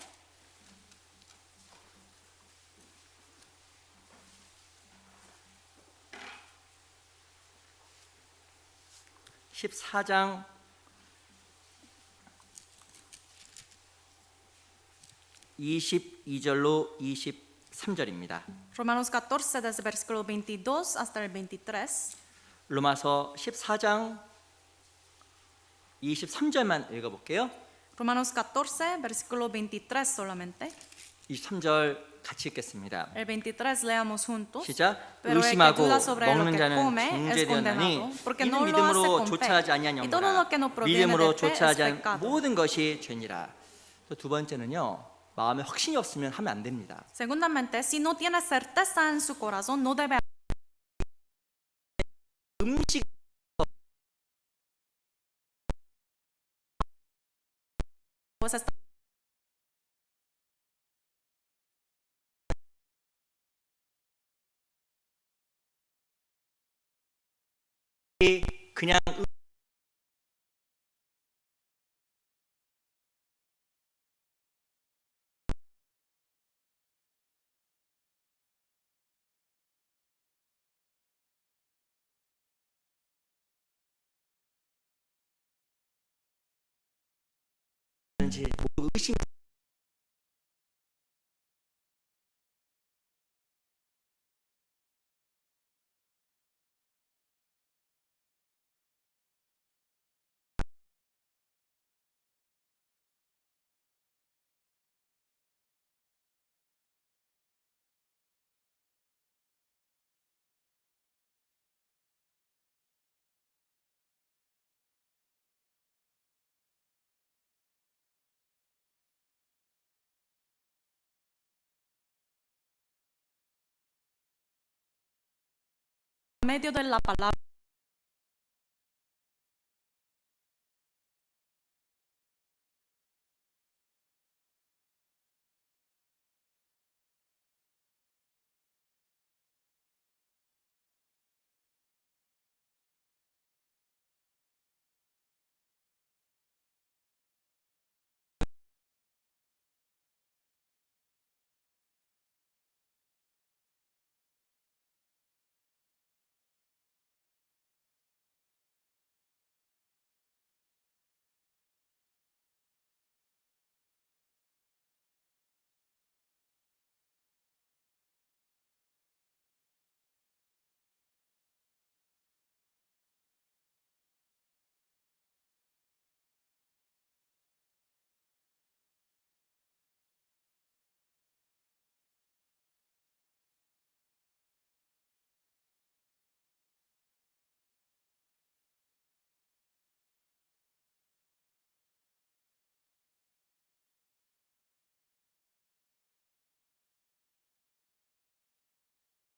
Speaker 1: 14장 22절로 23절입니다.
Speaker 2: Romanos 14 desde el versículo 22 hasta el 23.
Speaker 1: 로마서 14장 23절만 읽어볼게요.
Speaker 2: Romanos 14, versículo 23 solamente.
Speaker 1: 23절 같이 읽겠습니다.
Speaker 2: El 23 leamos juntos.
Speaker 1: 시작.
Speaker 2: Pero el que
Speaker 1: 의심하고
Speaker 2: duda sobre lo
Speaker 1: 먹는
Speaker 2: que
Speaker 1: 자는
Speaker 2: come es
Speaker 1: 정죄되었나니
Speaker 2: condenado, porque
Speaker 1: 이는
Speaker 2: no lo hace
Speaker 1: 믿음으로
Speaker 2: con fe.
Speaker 1: 조차하지
Speaker 2: Y todo lo que no
Speaker 1: 아니하냐니라.
Speaker 2: proviene
Speaker 1: 믿음으로
Speaker 2: de fe es
Speaker 1: 조차하지 않은
Speaker 2: pecado.
Speaker 1: 모든 것이 죄니라. 또 두 번째는요. 마음에 확신이 없으면 하면 안 됩니다.
Speaker 2: Segundamente, si no tiene certeza en su corazón, no debe
Speaker 1: 음식
Speaker 2: pues está
Speaker 1: 그냥 의심
Speaker 2: en medio de la palabra.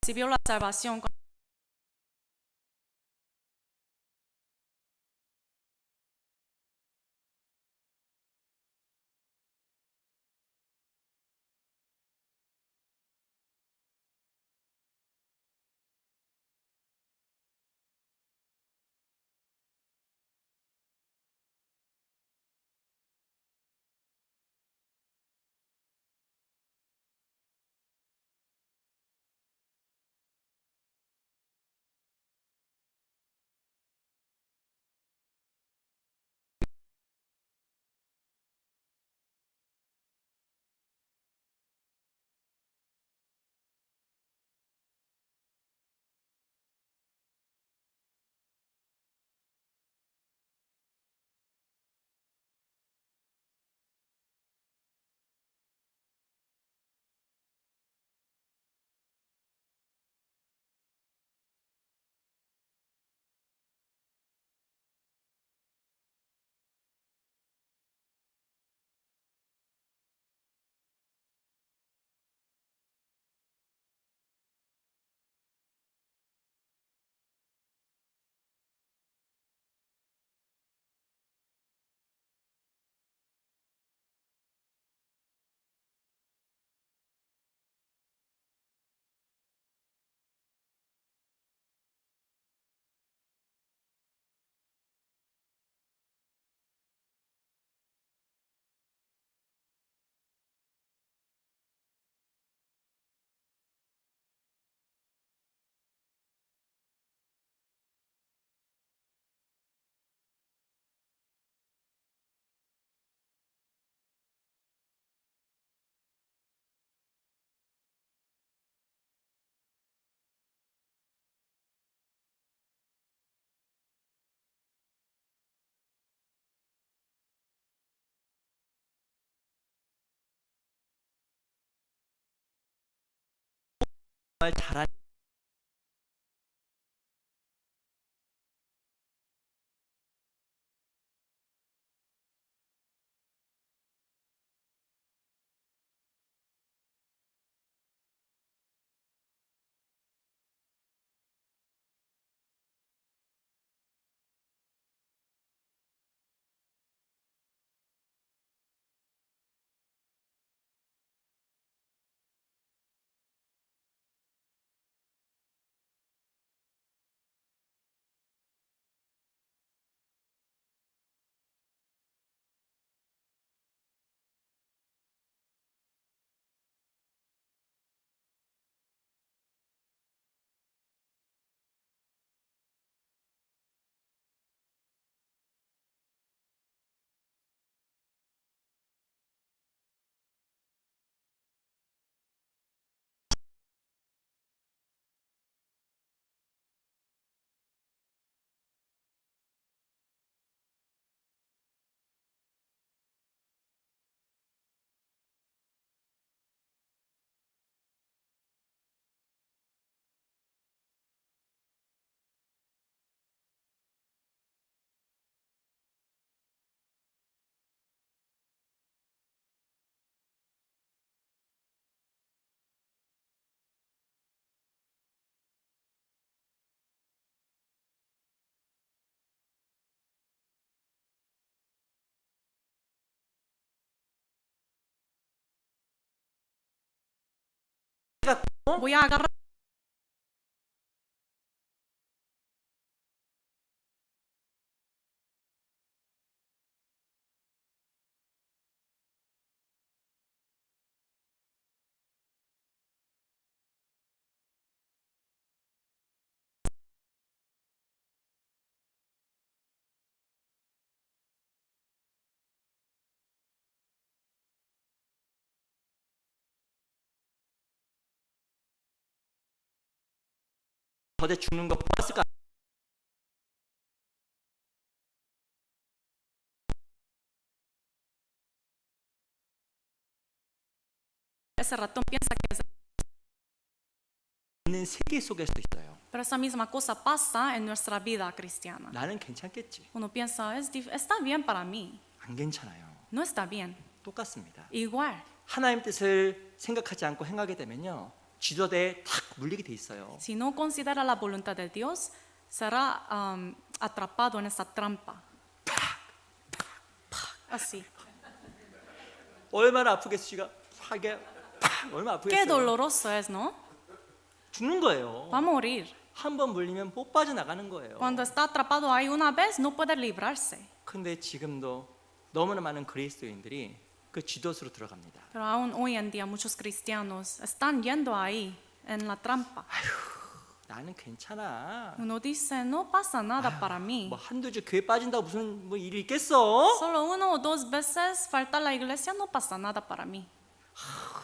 Speaker 2: Recibió la salvación
Speaker 1: 정말 잘한
Speaker 2: Voy a agarrar
Speaker 1: 저대 죽는 거 봤을까?
Speaker 2: ese ratón piensa que es,
Speaker 1: 있는 세계 속에서 있어요.
Speaker 2: pero esa misma cosa pasa en nuestra vida cristiana.
Speaker 1: 나는 괜찮겠지.
Speaker 2: Uno piensa, está bien para mí.
Speaker 1: 안 괜찮아요.
Speaker 2: No está bien.
Speaker 1: 똑같습니다.
Speaker 2: Igual,
Speaker 1: 하나님 뜻을 생각하지 않고 행하게 되면요, 지도대에 탁 물리게 돼 있어요.
Speaker 2: si no considera la voluntad de Dios, será atrapado en esa trampa. Así.
Speaker 1: 얼마나 아프겠어요. 하게 얼마나
Speaker 2: Qué
Speaker 1: 아프겠어요.
Speaker 2: doloroso es, ¿no?
Speaker 1: 죽는 거예요.
Speaker 2: Va a morir.
Speaker 1: 한 번 물리면 못 빠져나가는 거예요.
Speaker 2: Cuando está atrapado ahí una vez, no puede librarse.
Speaker 1: 근데 지금도 너무나 많은 그리스도인들이 그 지도수로 들어갑니다.
Speaker 2: Pero aún hoy en día muchos cristianos están yendo ahí, en la trampa.
Speaker 1: 나는 괜찮아.
Speaker 2: Uno dice, no pasa nada para mí.
Speaker 1: 뭐 한두 주 교회 빠진다고 무슨 뭐 일이 있겠어?
Speaker 2: Solo una o dos veces falta a la iglesia, no pasa nada para mí.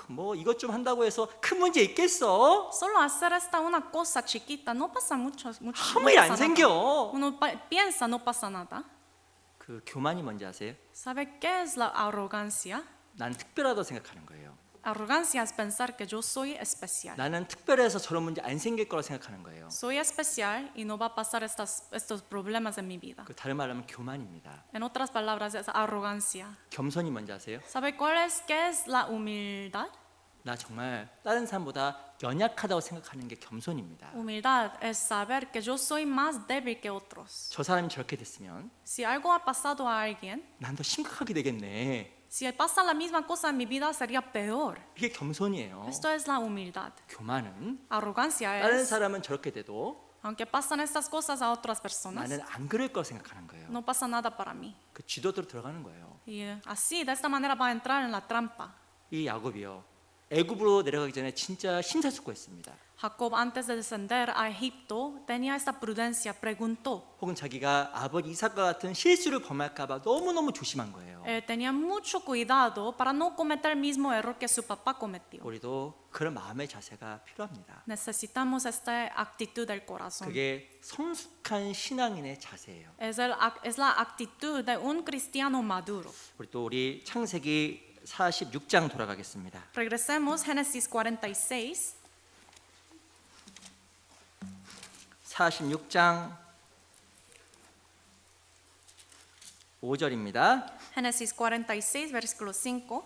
Speaker 1: 뭐 이것 좀 한다고 해서 큰 문제 있겠어?
Speaker 2: Solo hacer esta una cosa chiquita, no pasa mucho. no
Speaker 1: 아무 일 안
Speaker 2: pasa nada.
Speaker 1: 생겨.
Speaker 2: Uno piensa, no pasa nada.
Speaker 1: 그 교만이 뭔지 아세요?
Speaker 2: ¿Sabe qué es la arrogancia?
Speaker 1: 난 특별하다고 생각하는 거예요.
Speaker 2: Arrogancia es pensar que yo soy especial.
Speaker 1: 나는 특별해서 저런 문제 안 생길 거라고 생각하는 거예요.
Speaker 2: Soy especial y no va a pasar estos problemas en mi vida.
Speaker 1: 그 다른 말로 하면 교만입니다.
Speaker 2: En otras palabras, es arrogancia.
Speaker 1: 겸손이 뭔지 아세요?
Speaker 2: ¿Sabe qué es la humildad?
Speaker 1: 나 정말 다른 사람보다 연약하다고 생각하는 게 겸손입니다.
Speaker 2: Humildad es saber que yo soy más débil que otros.
Speaker 1: 저 사람이 저렇게 됐으면
Speaker 2: Si algo ha pasado a alguien,
Speaker 1: 난 더 심각하게 되겠네.
Speaker 2: si pasa la misma cosa en mi vida, sería peor.
Speaker 1: 이게 겸손이에요.
Speaker 2: Esto es la humildad.
Speaker 1: 교만은
Speaker 2: Arrogancia
Speaker 1: 다른
Speaker 2: es,
Speaker 1: 사람은 저렇게 돼도
Speaker 2: aunque pasan estas cosas a otras personas,
Speaker 1: 나는 안 그럴 거라고 생각하는 거예요.
Speaker 2: no pasa nada para mí.
Speaker 1: 그 지도대로 들어가는 거예요.
Speaker 2: Y así, de esta manera va a entrar en la trampa.
Speaker 1: 이 야곱이요. 애굽으로 내려가기 전에 진짜 심사숙고했습니다.
Speaker 2: Jacob, antes de descender a Egipto, tenía esta prudencia, preguntó.
Speaker 1: 혹은 자기가 아버지 이삭과 같은 실수를 범할까 봐 너무너무 조심한 거예요.
Speaker 2: Tenía mucho cuidado para no cometer el mismo error que su papá cometió.
Speaker 1: 우리도 그런 마음의 자세가 필요합니다.
Speaker 2: Necesitamos esta actitud del corazón.
Speaker 1: 그게 성숙한 신앙인의 자세예요.
Speaker 2: Es la actitud de un cristiano maduro.
Speaker 1: 우리 창세기 46장 돌아가겠습니다.
Speaker 2: Regresemos, Génesis 46.
Speaker 1: 46장 5절입니다.
Speaker 2: Génesis 46, versículo 5.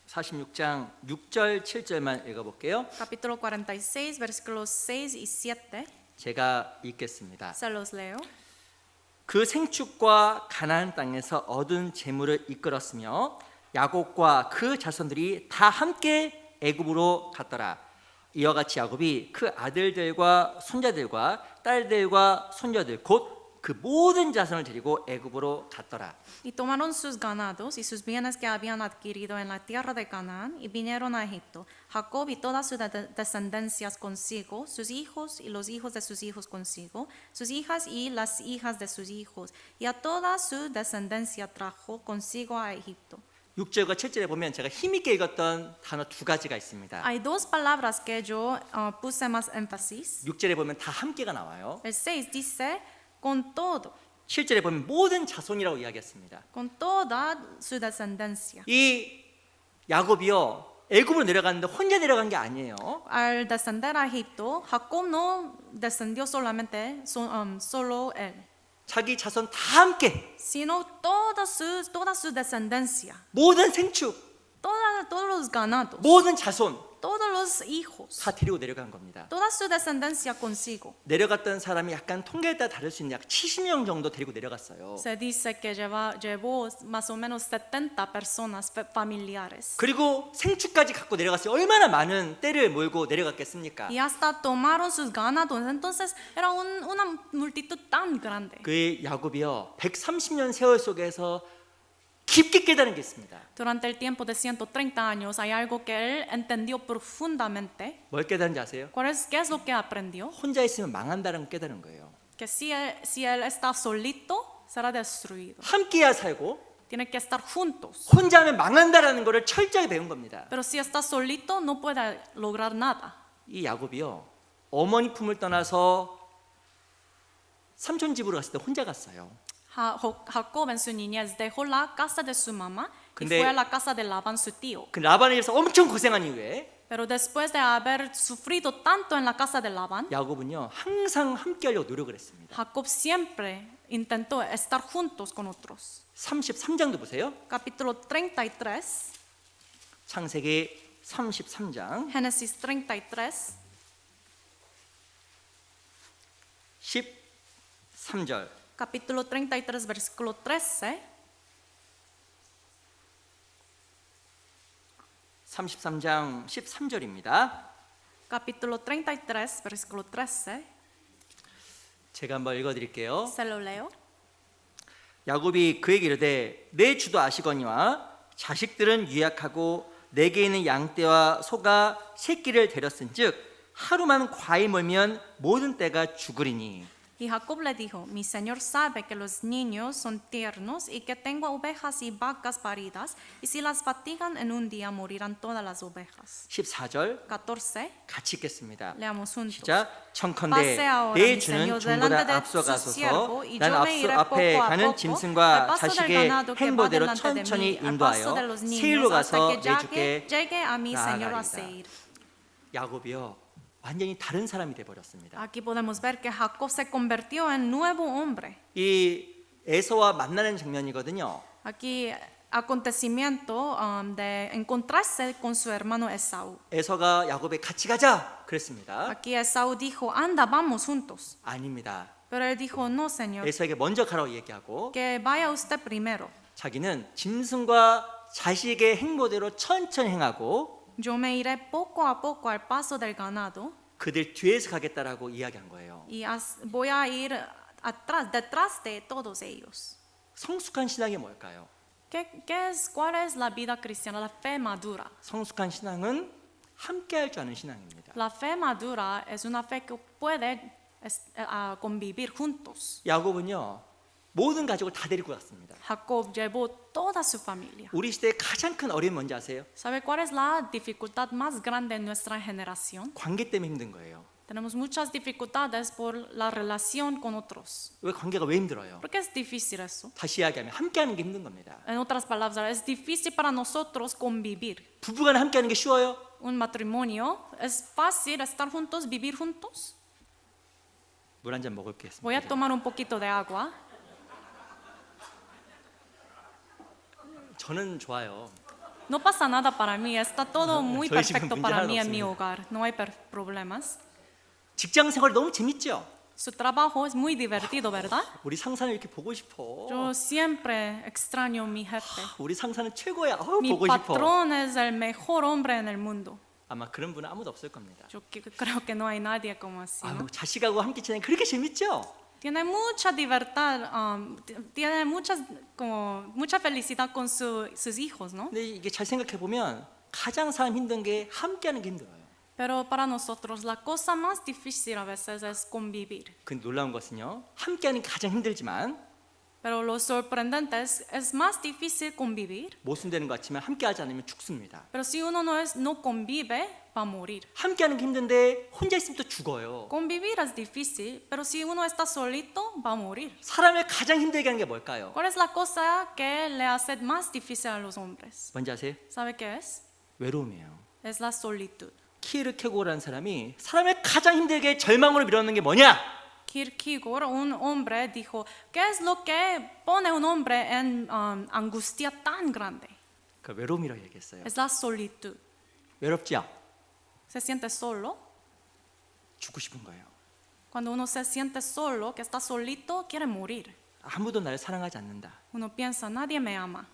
Speaker 1: 46장 6절 7절만 읽어볼게요.
Speaker 2: Capítulo 46, versículos 6 y 7.
Speaker 1: 제가 읽겠습니다.
Speaker 2: Se los leo.
Speaker 1: 그 생축과 가나안 땅에서 얻은 재물을 이끌었으며 야곱과 그 자손들이 다 함께 애굽으로 갔더라. 이와 같이 야곱이 그 아들들과 손자들과 딸들과 손녀들 곧 그 모든 자손을 데리고 애굽으로 갔더라.
Speaker 2: Y tomaron sus ganados y sus bienes que habían adquirido en la tierra de Canaán y vinieron a Egipto. Jacob y todas sus descendencias consigo, sus hijos y los hijos de sus hijos consigo, sus hijas y las hijas de sus hijos, y a toda su descendencia trajo consigo a Egipto.
Speaker 1: 6절과 7절에 보면 제가 힘있게 읽었던 단어 두 가지가 있습니다.
Speaker 2: Hay dos palabras que yo puse más énfasis.
Speaker 1: 6절에 보면 다 함께가 나와요.
Speaker 2: El 6 dice con todo,
Speaker 1: 7절에 보면 모든 자손이라고 이야기했습니다.
Speaker 2: con toda su descendencia.
Speaker 1: 이 야곱이요 애굽으로 내려갔는데 혼자 내려간 게 아니에요.
Speaker 2: Al descender a Egipto, Jacob no descendió solamente solo él,
Speaker 1: 자기 자손 다 함께
Speaker 2: sino toda su descendencia,
Speaker 1: 모든 생축,
Speaker 2: todos los ganados,
Speaker 1: 모든 자손
Speaker 2: todos los hijos,
Speaker 1: 다 데리고 내려간 겁니다.
Speaker 2: toda su descendencia consigo.
Speaker 1: 내려갔던 사람이 약간 통계에 따라 다를 수 있는 약 70명 정도 데리고 내려갔어요.
Speaker 2: Se dice que llevó más o menos 70 personas familiares.
Speaker 1: 그리고 생축까지 갖고 내려갔어요. 얼마나 많은 떼를 몰고 내려갔겠습니까?
Speaker 2: Y hasta tomaron sus ganados, entonces era una multitud tan grande.
Speaker 1: 그 야곱이요 130년 세월 속에서 깊게 깨달은 게 있습니다.
Speaker 2: Durante el tiempo de 130 años hay algo que él entendió profundamente.
Speaker 1: 뭘 깨달은지 아세요?
Speaker 2: ¿Qué es lo que aprendió?
Speaker 1: 혼자 있으면 망한다는 걸 깨달은 거예요.
Speaker 2: Que si él está solito, será destruido.
Speaker 1: 함께야 살고
Speaker 2: Tiene que estar juntos.
Speaker 1: 혼자 하면 망한다라는 것을 철저히 배운 겁니다.
Speaker 2: Pero si está solito, no puede lograr nada.
Speaker 1: 이 야곱이요 어머니 품을 떠나서 삼촌 집으로 갔을 때 혼자 갔어요.
Speaker 2: Jacob en su niñez dejó la casa de su mamá y
Speaker 1: 근데-
Speaker 2: fue a la casa de Labán, su tío.
Speaker 1: 그 라반에 서 엄청 고생한 이후에
Speaker 2: Pero después de haber sufrido tanto en la casa de Labán,
Speaker 1: 야곱은요 항상 함께하려고 노력을 했습니다.
Speaker 2: Jacob siempre intentó estar juntos con otros.
Speaker 1: 33장도 보세요.
Speaker 2: Capítulo 33,
Speaker 1: 창세기 33장
Speaker 2: Génesis 33,
Speaker 1: 13절
Speaker 2: capítulo 33, versículo 13.
Speaker 1: 33장 13절입니다.
Speaker 2: Capítulo 33, versículo 13.
Speaker 1: 제가 한번 읽어드릴게요.
Speaker 2: Se lo leo.
Speaker 1: 야곱이 그에게 이르되 내 주도 아시거니와 자식들은 유약하고 내게 있는 양떼와 소가 새끼를 데렸은즉 하루만 과히 멀면 모든 떼가 죽으리니
Speaker 2: Y Jacob le dijo, mi señor sabe que los niños son tiernos y que tengo ovejas y vacas paridas, y si las fatigan en un día morirán todas las ovejas.
Speaker 1: 14절
Speaker 2: 14.
Speaker 1: 같이 읽겠습니다.
Speaker 2: Leamos juntos.
Speaker 1: 시작. 청컨대
Speaker 2: Pase ahora,
Speaker 1: 내
Speaker 2: mi
Speaker 1: 주는
Speaker 2: señor,
Speaker 1: 중보다
Speaker 2: delante de
Speaker 1: 앞서가소서
Speaker 2: su siervo, y
Speaker 1: 난
Speaker 2: yo me iré
Speaker 1: 앞에
Speaker 2: poco a
Speaker 1: 가는
Speaker 2: poco, al
Speaker 1: 짐승과
Speaker 2: paso del
Speaker 1: 자식의
Speaker 2: ganado que va
Speaker 1: 행보대로
Speaker 2: delante de
Speaker 1: 천천히
Speaker 2: mí, al paso de
Speaker 1: 인도하여
Speaker 2: los
Speaker 1: 세일로
Speaker 2: niños, hasta
Speaker 1: 가서
Speaker 2: que
Speaker 1: 내 주께
Speaker 2: llegue a mi señor a
Speaker 1: 나아가리이다.
Speaker 2: Seir.
Speaker 1: 야곱이요 완전히 다른 사람이 돼 버렸습니다.
Speaker 2: Aquí podemos ver que Jacob se convirtió en nuevo hombre.
Speaker 1: 이 에서와 만나는 장면이거든요.
Speaker 2: Aquí acontecimiento de encontrarse con su hermano Esaú.
Speaker 1: 에서가 야곱에 같이 가자 그랬습니다.
Speaker 2: Aquí Esaú dijo, anda, vamos juntos.
Speaker 1: 아닙니다.
Speaker 2: Pero él dijo, no, señor,
Speaker 1: 에서에게 먼저 가라고 얘기하고
Speaker 2: que vaya usted primero.
Speaker 1: 자기는 짐승과 자식의 행보대로 천천히 행하고
Speaker 2: Yo me iré poco a poco al paso del ganado
Speaker 1: 그들 뒤에서 가겠다라고 이야기한 거예요.
Speaker 2: y voy a ir detrás de todos ellos.
Speaker 1: 성숙한 신앙이 뭘까요?
Speaker 2: ¿Cuál es la vida cristiana? La fe madura.
Speaker 1: 성숙한 신앙은 함께할 줄 아는 신앙입니다.
Speaker 2: La fe madura es una fe que puede convivir juntos.
Speaker 1: 야곱은요 모든 가족을 다 데리고 갔습니다.
Speaker 2: Jacob llevó toda su familia.
Speaker 1: 우리 시대의 가장 큰 어려움이 뭔지 아세요?
Speaker 2: ¿Sabe cuál es la dificultad más grande en nuestra generación?
Speaker 1: 관계 때문에 힘든 거예요.
Speaker 2: Tenemos muchas dificultades por la relación con otros.
Speaker 1: 왜 관계가 왜 힘들어요?
Speaker 2: ¿Por qué es difícil eso?
Speaker 1: 다시 이야기하면 함께하는 게 힘든 겁니다.
Speaker 2: En otras palabras, es difícil para nosotros convivir.
Speaker 1: 부부간에 함께하는 게 쉬워요?
Speaker 2: Un matrimonio, ¿es fácil estar juntos, vivir juntos?
Speaker 1: 물 한 잔
Speaker 2: Voy a
Speaker 1: 먹을게요.
Speaker 2: tomar un poquito de agua.
Speaker 1: 저는 좋아요.
Speaker 2: No pasa nada para mí, está todo muy
Speaker 1: 저희 집은
Speaker 2: perfecto
Speaker 1: 문제
Speaker 2: para
Speaker 1: 하나도
Speaker 2: mí en mi
Speaker 1: 없습니다.
Speaker 2: hogar. No hay problemas.
Speaker 1: 직장 생활이 너무 재밌죠?
Speaker 2: Su trabajo es muy divertido, ¿verdad?
Speaker 1: 우리 상사는 이렇게 보고 싶어.
Speaker 2: Yo siempre extraño a mi jefe.
Speaker 1: 우리 상사는 최고야.
Speaker 2: Mi
Speaker 1: 보고 싶어.
Speaker 2: patrón es el mejor hombre en el mundo.
Speaker 1: 아마 그런 분은 아무도 없을 겁니다.
Speaker 2: Yo creo que no hay nadie como así, ¿no?
Speaker 1: 아유, 자식하고 함께 지내는 그렇게 재밌죠?
Speaker 2: Tiene mucha libertad, tiene mucha felicidad con sus hijos, ¿no?
Speaker 1: 근데 이게 잘 생각해 보면 가장 사람 힘든 게 함께하는 게 힘들어요.
Speaker 2: Pero para nosotros la cosa más difícil a veces es convivir.
Speaker 1: 근데 놀라운 것은요, 함께하는 게 가장 힘들지만
Speaker 2: Pero lo sorprendente es más difícil convivir.
Speaker 1: 모순되는 것 같지만 함께하지 않으면 죽습니다.
Speaker 2: Pero si uno no convive, va a morir.
Speaker 1: 함께하는 게 힘든데 혼자 있으면 또 죽어요.
Speaker 2: Convivir es difícil, pero si uno está solito, va a morir.
Speaker 1: 사람을 가장 힘들게 하는 게 뭘까요?
Speaker 2: ¿Cuál es la cosa que le hace más difícil a los hombres?
Speaker 1: 뭔지 아세요?
Speaker 2: ¿Sabe qué es?
Speaker 1: 외로움이에요.
Speaker 2: Es la solitud.
Speaker 1: 키르케고라는 사람이 사람을 가장 힘들게 절망으로 밀어넣는 게 뭐냐?
Speaker 2: Kierkegaard, un hombre, dijo, ¿qué es lo que pone a un hombre en angustia tan grande?
Speaker 1: 그 외로움이라고 얘기했어요.
Speaker 2: Es la solitud.
Speaker 1: 외롭지요?
Speaker 2: Se siente solo.
Speaker 1: 죽고 싶은 거예요.
Speaker 2: Cuando uno se siente solo, que está solito, quiere morir.
Speaker 1: 아무도 나를 사랑하지 않는다.
Speaker 2: Uno piensa, nadie me ama.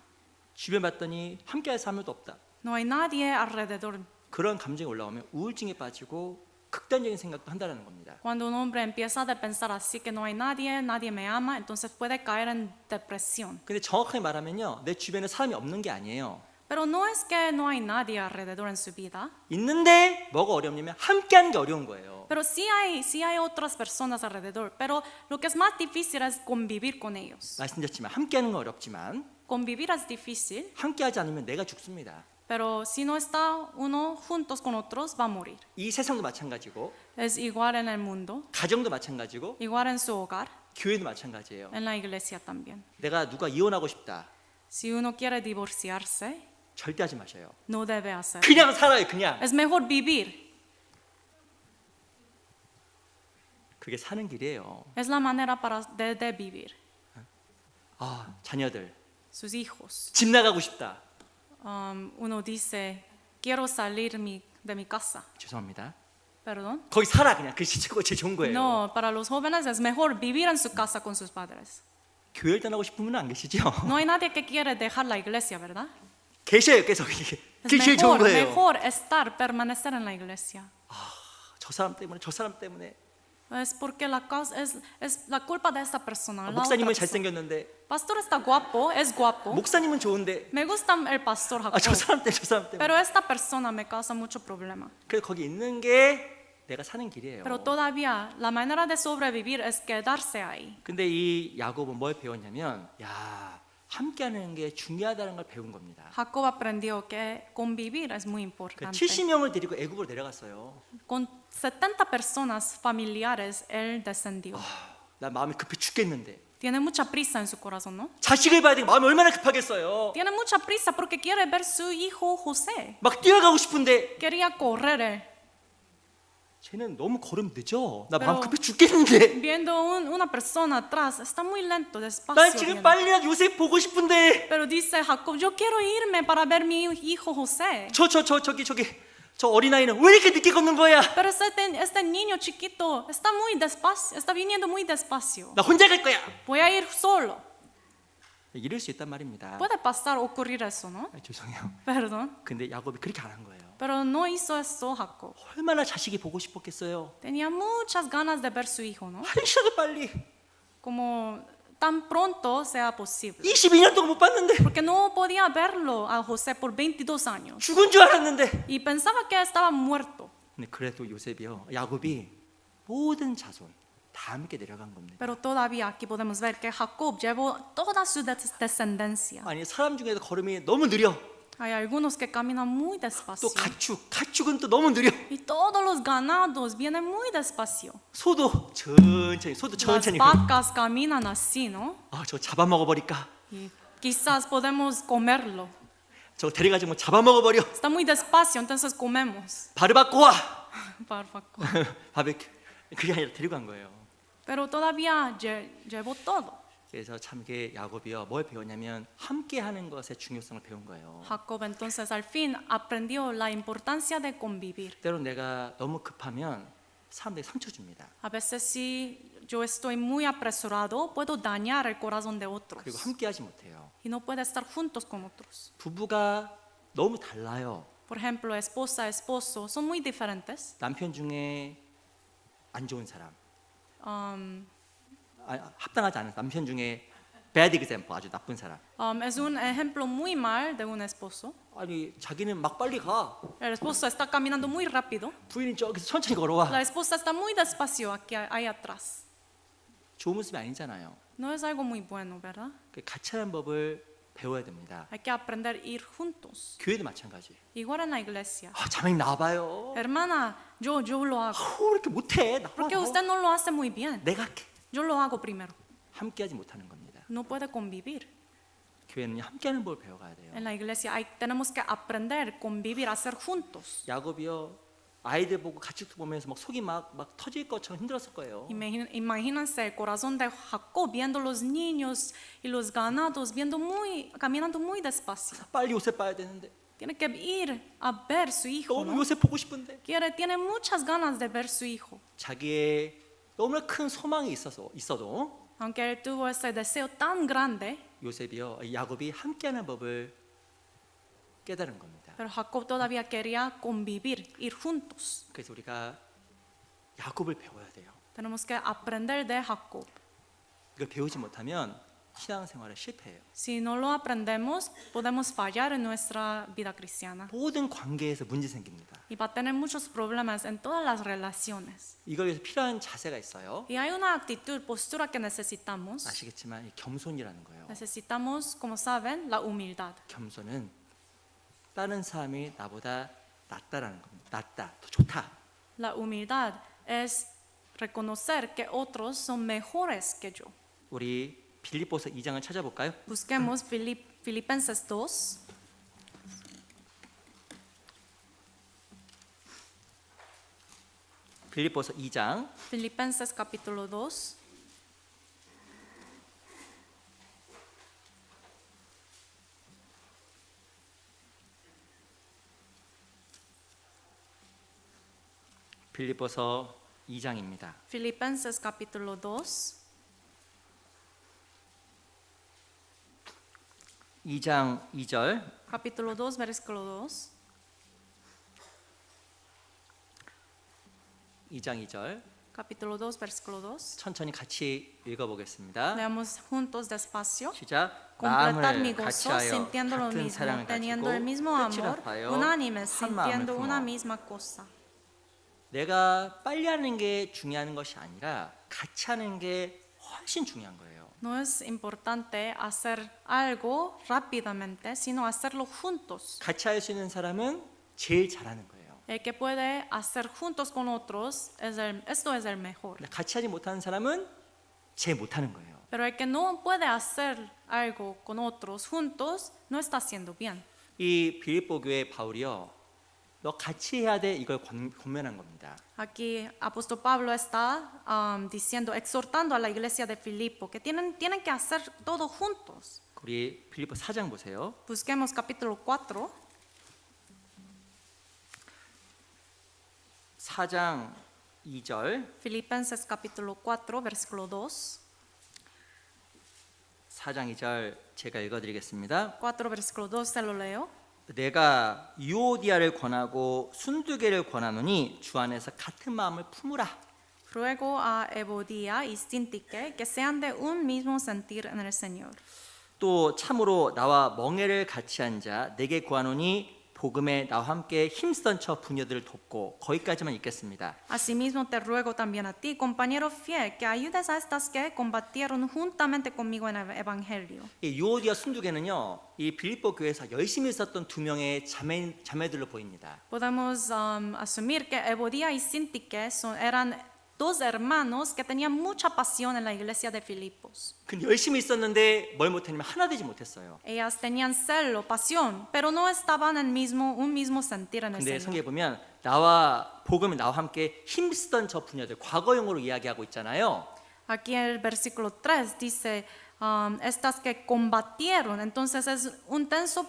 Speaker 1: 주변 봤더니 함께할 아무도 없다.
Speaker 2: No hay nadie alrededor.
Speaker 1: 그런 감정이 올라오면 우울증에 빠지고 극단적인 생각도 한다는 겁니다.
Speaker 2: Cuando un hombre empieza a pensar así, que no hay nadie, nadie me ama, entonces puede caer en depresión.
Speaker 1: 근데 정확하게 말하면요, 내 주변에 사람이 없는 게 아니에요.
Speaker 2: Pero no es que no hay nadie alrededor en su vida,
Speaker 1: 있는데 뭐가 어렵냐면 함께하는 게 어려운 거예요.
Speaker 2: pero sí hay otras personas alrededor, pero lo que es más difícil es convivir con ellos.
Speaker 1: 말씀드렸지만 함께하는 건 어렵지만
Speaker 2: Convivir es difícil,
Speaker 1: 함께하지 않으면 내가 죽습니다.
Speaker 2: pero si no está uno juntos con otros, va a morir.
Speaker 1: 이 세상도 마찬가지고
Speaker 2: Es igual en el mundo,
Speaker 1: 가정도 마찬가지고
Speaker 2: igual en su hogar,
Speaker 1: 교회도 마찬가지예요.
Speaker 2: en la iglesia también.
Speaker 1: 내가 누가 이혼하고 싶다.
Speaker 2: Si uno quiere divorciarse,
Speaker 1: 절대 하지 마셔요.
Speaker 2: no debe hacerlo.
Speaker 1: 그냥 살아요, 그냥.
Speaker 2: Es mejor vivir.
Speaker 1: 그게 사는 길이에요.
Speaker 2: Es la manera de vivir.
Speaker 1: 아, 자녀들.
Speaker 2: Sus hijos.
Speaker 1: 집 나가고 싶다.
Speaker 2: Uno dice, quiero salir de mi casa.
Speaker 1: 죄송합니다.
Speaker 2: Perdón.
Speaker 1: 거기 살아 그냥. 그게 최고 제일 좋은 거예요.
Speaker 2: No, para los jóvenes es mejor vivir en su casa con sus padres.
Speaker 1: 교회를 떠나고 싶은 분은 안 계시죠?
Speaker 2: No hay nadie que quiere dejar la iglesia, ¿verdad?
Speaker 1: 계셔요, 계속. 이게
Speaker 2: Es
Speaker 1: 그게 제일 좋은 거예요.
Speaker 2: mejor estar, permanecer en la iglesia.
Speaker 1: 저 사람 때문에 저 사람 때문에
Speaker 2: Es porque la causa es la culpa de esta persona. la otra
Speaker 1: 목사님은
Speaker 2: persona.
Speaker 1: 잘생겼는데
Speaker 2: Pastor está guapo, es guapo.
Speaker 1: 목사님은 좋은데
Speaker 2: Me gusta el pastor
Speaker 1: 아, 저
Speaker 2: Jacob,
Speaker 1: 사람 때문에 저 사람 때문에
Speaker 2: pero esta persona me causa mucho problema.
Speaker 1: 그래서 거기 있는 게 내가 사는 길이에요.
Speaker 2: Pero todavía la manera de sobrevivir es quedarse ahí.
Speaker 1: 근데 이 야곱은 뭘 배웠냐면 야 함께하는 게 중요하다는 걸 배운 겁니다.
Speaker 2: Jacob aprendió que convivir es muy
Speaker 1: 그
Speaker 2: importante.
Speaker 1: 70명을 데리고 애굽으로 내려갔어요.
Speaker 2: Con 70 personas familiares él descendió.
Speaker 1: 나 마음이 급해 죽겠는데
Speaker 2: Tiene mucha prisa en su corazón, ¿no?
Speaker 1: 자식을 봐야 되니까 마음이 얼마나 급하겠어요.
Speaker 2: Tiene mucha prisa porque quiere ver su hijo José.
Speaker 1: 막 뛰어가고 싶은데
Speaker 2: Quería correr él.
Speaker 1: 쟤는 너무 걸음 늦어. 나
Speaker 2: Pero-
Speaker 1: 마음 급해 죽겠는데.
Speaker 2: Viendo una persona atrás, está muy lento,
Speaker 1: 난
Speaker 2: despacio.
Speaker 1: 지금
Speaker 2: viene.
Speaker 1: 빨리라도 요셉 보고 싶은데.
Speaker 2: Pero dice Jacob, yo quiero irme para ver mi hijo José.
Speaker 1: 저 어린아이는 왜 이렇게 늦게 걷는 거야?
Speaker 2: Pero este niño chiquito está muy despacio, está viniendo muy despacio.
Speaker 1: 나 혼자 갈 거야.
Speaker 2: Voy a ir solo.
Speaker 1: 이럴 수 있단 말입니다.
Speaker 2: Puede pasar, ocurrir eso, ¿no?
Speaker 1: 아, 죄송해요.
Speaker 2: Perdón.
Speaker 1: 근데 야곱이 그렇게 안 한 거예요.
Speaker 2: Pero no hizo eso Jacob.
Speaker 1: 얼마나 자식이 보고 싶었겠어요.
Speaker 2: Tenía muchas ganas de ver su hijo, ¿no?
Speaker 1: 한 시라도 빨리.
Speaker 2: Como tan pronto sea posible.
Speaker 1: 22년 동안 못 봤는데
Speaker 2: Porque no podía verlo a José por 22 años.
Speaker 1: 죽은 줄 알았는데.
Speaker 2: Y pensaba que estaba muerto.
Speaker 1: 근데 그래도 요셉이요, 야곱이 모든 자손 다 함께 내려간 겁니다.
Speaker 2: Pero todavía aquí podemos ver que Jacob llevó toda su descendencia.
Speaker 1: 아니 사람 중에서 걸음이 너무 느려.
Speaker 2: Hay algunos que caminan muy
Speaker 1: 또
Speaker 2: despacio.
Speaker 1: 가축은 또 너무 느려.
Speaker 2: Y todos los ganados vienen muy despacio.
Speaker 1: 소도
Speaker 2: Las
Speaker 1: 천천히.
Speaker 2: vacas caminan así, ¿no?
Speaker 1: 저 잡아먹어 버릴까?
Speaker 2: Y quizás podemos comerlo.
Speaker 1: 저 데려가지고 잡아먹어 버려.
Speaker 2: Está muy despacio, entonces comemos.
Speaker 1: 바르바코아.
Speaker 2: Barbacoa.
Speaker 1: 바베큐. 그게 아니라 데리고 간 거예요.
Speaker 2: Pero todavía llevo todo.
Speaker 1: 그래서 참 이게 야곱이요 뭘 배웠냐면 함께 하는 것의 중요성을 배운 거예요.
Speaker 2: Jacob entonces al fin aprendió la importancia de convivir.
Speaker 1: 때론 내가 너무 급하면 사람들이 상처 줍니다.
Speaker 2: A veces si yo estoy muy apresurado, puedo dañar el corazón de
Speaker 1: 그리고
Speaker 2: otros
Speaker 1: 함께 하지 못해요.
Speaker 2: y no puedo estar juntos con otros.
Speaker 1: 부부가 너무 달라요.
Speaker 2: Por ejemplo, esposa, esposo son muy diferentes.
Speaker 1: 남편 중에 안 좋은 사람,
Speaker 2: Um,
Speaker 1: 합당하지 않은 남편 중에 bad example 아주 나쁜 사람.
Speaker 2: es un ejemplo muy mal de un esposo.
Speaker 1: 아니 자기는 막 빨리 가.
Speaker 2: El esposo está caminando muy rápido.
Speaker 1: 부인이 저기서 천천히 걸어와.
Speaker 2: La esposa está muy despacio aquí ahí atrás.
Speaker 1: 좋은 모습이 아니잖아요.
Speaker 2: No es algo muy bueno, ¿verdad?
Speaker 1: 같이 하는 법을 배워야 됩니다.
Speaker 2: Hay que aprender a ir juntos.
Speaker 1: 교회도 마찬가지.
Speaker 2: Igual en la iglesia.
Speaker 1: 자매님 나와봐요.
Speaker 2: Hermana, yo lo hago.
Speaker 1: 왜 이렇게 못해?
Speaker 2: Porque usted no lo hace muy bien.
Speaker 1: 내가 할게.
Speaker 2: Yo lo hago primero.
Speaker 1: 함께하지 못하는 겁니다.
Speaker 2: No puede convivir.
Speaker 1: 교회는 함께하는 법을 배워가야 돼요.
Speaker 2: En la iglesia tenemos que aprender a convivir, a ser juntos.
Speaker 1: 야곱이요 아이들 보고 가축도 보면서 막 속이 막 터질 것처럼 힘들었을 거예요.
Speaker 2: Imagínense el corazón de Jacob viendo los niños y los ganados caminando muy despacio.
Speaker 1: 빨리 요셉 봐야 되는데
Speaker 2: Tiene que ir a ver su hijo,
Speaker 1: 너무
Speaker 2: ¿no?
Speaker 1: 요셉 보고 싶은데
Speaker 2: Tiene muchas ganas de ver su hijo.
Speaker 1: 자기의 너무나 큰 소망이 있어도
Speaker 2: Aunque él tuvo ese deseo tan grande,
Speaker 1: 요셉이요 야곱이 함께하는 법을 깨달은 겁니다.
Speaker 2: pero Jacob todavía quería convivir, ir juntos.
Speaker 1: 그래서 우리가 야곱을 배워야 돼요.
Speaker 2: Tenemos que aprender de Jacob.
Speaker 1: 이걸 배우지 못하면 신앙생활에 실패해요.
Speaker 2: Si no lo aprendemos, podemos fallar en nuestra vida cristiana.
Speaker 1: 모든 관계에서 문제 생깁니다.
Speaker 2: Y va a tener muchos problemas en todas las relaciones.
Speaker 1: 이걸 위해서 필요한 자세가 있어요.
Speaker 2: Y hay una actitud, postura que necesitamos.
Speaker 1: 아시겠지만 이 겸손이라는 거예요.
Speaker 2: Necesitamos, como saben, la humildad.
Speaker 1: 겸손은 다른 사람이 나보다 낫다라는 겁니다. 낫다, 더 좋다.
Speaker 2: La humildad es reconocer que otros son mejores que yo.
Speaker 1: 우리 빌립보서 2장을 찾아볼까요?
Speaker 2: Busquemos Filipenses 2.
Speaker 1: 빌립보서 2장
Speaker 2: Filipenses capítulo 2.
Speaker 1: 빌립보서 2장입니다.
Speaker 2: Filipenses capítulo 2.
Speaker 1: 2장 2절
Speaker 2: Capítulo 2, versículo 2.
Speaker 1: 2장 2절
Speaker 2: Capítulo 2, versículo 2.
Speaker 1: 천천히 같이 읽어보겠습니다.
Speaker 2: Leamos juntos despacio.
Speaker 1: 시작.
Speaker 2: Completar mi
Speaker 1: 마음을
Speaker 2: gozo,
Speaker 1: 같이하여
Speaker 2: sintiendo lo
Speaker 1: 같은
Speaker 2: mismo,
Speaker 1: 사랑을
Speaker 2: teniendo
Speaker 1: 가지고
Speaker 2: el mismo
Speaker 1: 끝을
Speaker 2: amor,
Speaker 1: 합하여
Speaker 2: unánimes,
Speaker 1: 한 마음을
Speaker 2: sintiendo una
Speaker 1: 품어.
Speaker 2: misma cosa.
Speaker 1: 내가 빨리 하는 게 중요한 것이 아니라 같이 하는 게 훨씬 중요한 거예요.
Speaker 2: No es importante hacer algo rápidamente, sino hacerlo juntos.
Speaker 1: 같이 할 수 있는 사람은 제일 잘하는 거예요.
Speaker 2: El que puede hacer juntos con otros, esto es el mejor.
Speaker 1: 근데 같이 하지 못하는 사람은 제일 못하는 거예요.
Speaker 2: Pero el que no puede hacer algo con otros juntos, no está haciendo bien.
Speaker 1: 이 빌립보 교회 바울이요, 너 같이 해야 돼 이걸 권면한 겁니다.
Speaker 2: Aquí apóstol Pablo está diciendo, exhortando a la iglesia de Filipo que tienen que hacer todo juntos.
Speaker 1: 우리 빌립보 4장 보세요.
Speaker 2: Busquemos capítulo 4.
Speaker 1: 4장 2절,
Speaker 2: Filipenses capítulo 4, versículo 2.
Speaker 1: 4장 2절 제가 읽어드리겠습니다.
Speaker 2: 4, versículo 2, se lo leo.
Speaker 1: 내가 유오디아를 권하고 순두개를 권하노니 주 안에서 같은 마음을 품으라.
Speaker 2: Ruego a Evodia y Sintique que sean de un mismo sentir en el Señor.
Speaker 1: 또 참으로 나와 멍에를 같이 한 자 내게 구하노니 복음에 나와 함께 힘쓰던 저 부녀들을 돕고 거기까지만 읽겠습니다.
Speaker 2: Asimismo te ruego también a ti, compañero fiel, que ayudes a estas que combatieron juntamente conmigo en el Evangelio.
Speaker 1: 이 유오디아 순두개는요, 이 빌립보 교회에서 열심히 있었던 두 명의 자매들로 보입니다.
Speaker 2: Podemos asumir que Evodia y Sintique eran dos hermanos que tenían mucha pasión en la iglesia de Filipos.
Speaker 1: 그 열심히 있었는데 뭘 못했냐면 하나 되지 못했어요.
Speaker 2: Ellas tenían celo, pasión, pero no estaban en un mismo sentir en el
Speaker 1: 근데
Speaker 2: Señor.
Speaker 1: 성경에 보면 나와 복음에 나와 함께 힘쓰던 저 부녀들 과거형으로 이야기하고 있잖아요.
Speaker 2: Aquí el versículo 3 dice, estas que combatieron, entonces es un tenso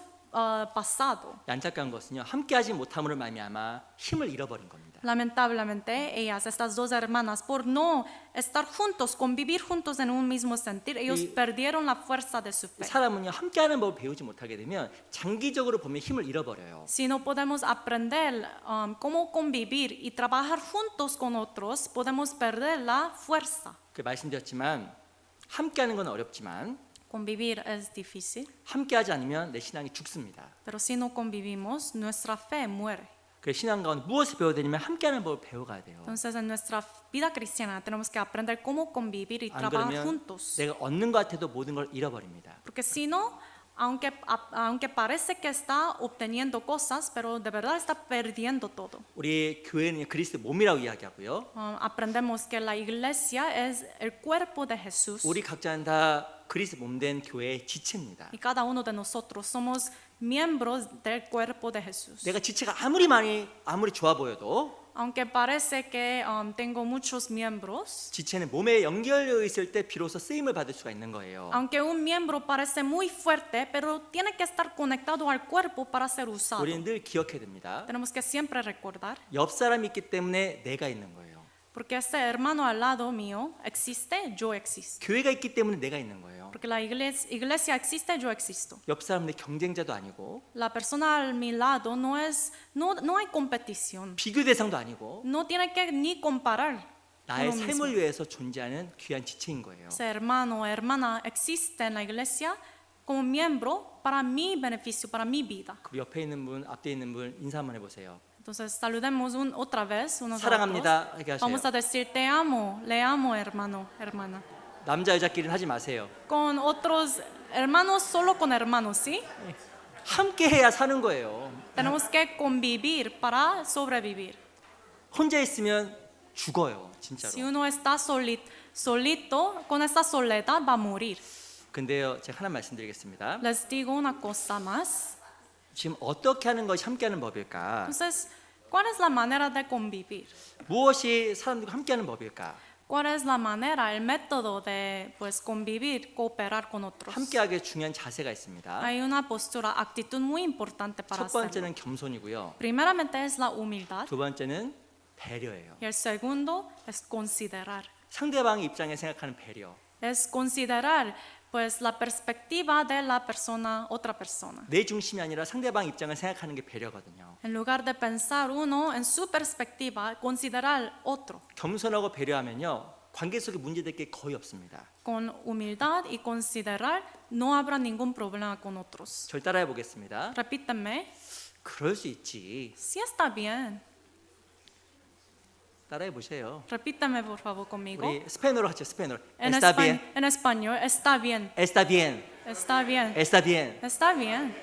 Speaker 2: pasado.
Speaker 1: 안타까운 것은요, 함께하지 못함으로 말미암아 힘을 잃어버린 겁니다.
Speaker 2: Lamentablemente, ellas, estas dos hermanas, por no estar juntos, convivir juntos en un mismo sentir, ellos perdieron la fuerza de su fe.
Speaker 1: 사람은요, 함께하는 법을 배우지 못하게 되면 장기적으로 보면 힘을 잃어버려요.
Speaker 2: Si no podemos aprender cómo convivir y trabajar juntos con otros, podemos perder la fuerza.
Speaker 1: 그 말씀드렸지만 함께하는 건 어렵지만
Speaker 2: Convivir es difícil,
Speaker 1: 함께하지 않으면 내 신앙이 죽습니다.
Speaker 2: pero si no convivimos, nuestra fe muere.
Speaker 1: 그 신앙 가운데 무엇을 배워야 되냐면 함께하는 법을 배워가야 돼요.
Speaker 2: Entonces, en nuestra vida cristiana tenemos que aprender cómo convivir y
Speaker 1: 안
Speaker 2: trabajar
Speaker 1: 그러면
Speaker 2: juntos.
Speaker 1: 내가 얻는 것 같아도 모든 걸 잃어버립니다.
Speaker 2: Porque si no, aunque parece que está obteniendo cosas, pero de verdad está perdiendo todo.
Speaker 1: 우리 교회는 그리스도 몸이라고 이야기하고요.
Speaker 2: Aprendemos que la iglesia es el cuerpo de Jesús
Speaker 1: 우리 각자는 다 그리스도 몸된 교회의 지체입니다.
Speaker 2: y cada uno de nosotros somos miembros del cuerpo de Jesús.
Speaker 1: 내가 지체가 아무리 좋아 보여도
Speaker 2: Aunque parece que tengo muchos miembros,
Speaker 1: 지체는 몸에 연결되어 있을 때 비로소 쓰임을 받을 수가 있는 거예요.
Speaker 2: aunque un miembro parece muy fuerte, pero tiene que estar conectado al cuerpo para ser usado.
Speaker 1: 우리는 늘 기억해야 됩니다.
Speaker 2: Tenemos que siempre recordar,
Speaker 1: 옆 사람이 있기 때문에 내가 있는 거예요.
Speaker 2: porque ese hermano al lado mío existe, yo existo.
Speaker 1: 교회가 있기 때문에 내가 있는 거예요.
Speaker 2: Porque la iglesia existe, yo existo.
Speaker 1: 옆 사람은 내 경쟁자도 아니고
Speaker 2: La persona a mi lado no hay competición.
Speaker 1: 비교 대상도 아니고
Speaker 2: No tiene que ni comparar.
Speaker 1: 나의
Speaker 2: uno mismo.
Speaker 1: 삶을 위해서 존재하는 귀한 지체인 거예요.
Speaker 2: Ese hermano o hermana existe en la iglesia como miembro para mi beneficio, para mi vida.
Speaker 1: 그 옆에 있는 분, 앞에 있는 분 인사 한번 해보세요.
Speaker 2: Entonces saludemos otra vez unos a
Speaker 1: 사랑합니다.
Speaker 2: otros.
Speaker 1: 이렇게 하세요.
Speaker 2: Vamos a decir te amo, le amo, hermano, hermana.
Speaker 1: 남자 여자끼리는 하지 마세요.
Speaker 2: Con otros hermanos, solo con hermanos, ¿sí?
Speaker 1: 함께 해야 사는 거예요.
Speaker 2: Tenemos que convivir para sobrevivir.
Speaker 1: 혼자 있으면 죽어요,
Speaker 2: Si
Speaker 1: 진짜로.
Speaker 2: uno está solito, con esa soledad va a morir.
Speaker 1: 근데요, 제가 하나 말씀드리겠습니다.
Speaker 2: Les digo una cosa más.
Speaker 1: 지금 어떻게 하는 것이 함께하는 법일까?
Speaker 2: Entonces, ¿cuál es la manera de convivir?
Speaker 1: 무엇이 사람들과 함께하는 법일까?
Speaker 2: ¿Cuál es la manera, el método de convivir, cooperar con otros?
Speaker 1: 함께하기에 중요한 자세가 있습니다.
Speaker 2: Hay una postura, actitud muy importante para
Speaker 1: 첫
Speaker 2: hacerlo.
Speaker 1: 번째는 겸손이고요.
Speaker 2: Primeramente es la humildad
Speaker 1: 두 번째는 배려예요.
Speaker 2: y el segundo es considerar.
Speaker 1: 상대방의 입장에 생각하는 배려.
Speaker 2: Es considerar la perspectiva de la persona, otra persona.
Speaker 1: 내 중심이 아니라 상대방 입장을 생각하는 게 배려거든요.
Speaker 2: En lugar de pensar uno en su perspectiva, considerar otro.
Speaker 1: 겸손하고 배려하면요, 관계 속에 문제될 게 거의 없습니다.
Speaker 2: Con humildad y considerar, no habrá ningún problema con otros.
Speaker 1: 절 따라해 보겠습니다.
Speaker 2: Repítame,
Speaker 1: 그럴 수 있지.
Speaker 2: sí está bien.
Speaker 1: 따라해 보세요.
Speaker 2: Repítame por favor conmigo.
Speaker 1: 우리 스페인어로 하죠. 스페인어로.
Speaker 2: En,
Speaker 1: Está bien.
Speaker 2: en español, está bien,
Speaker 1: Está bien.
Speaker 2: está bien,
Speaker 1: Está bien.
Speaker 2: está bien.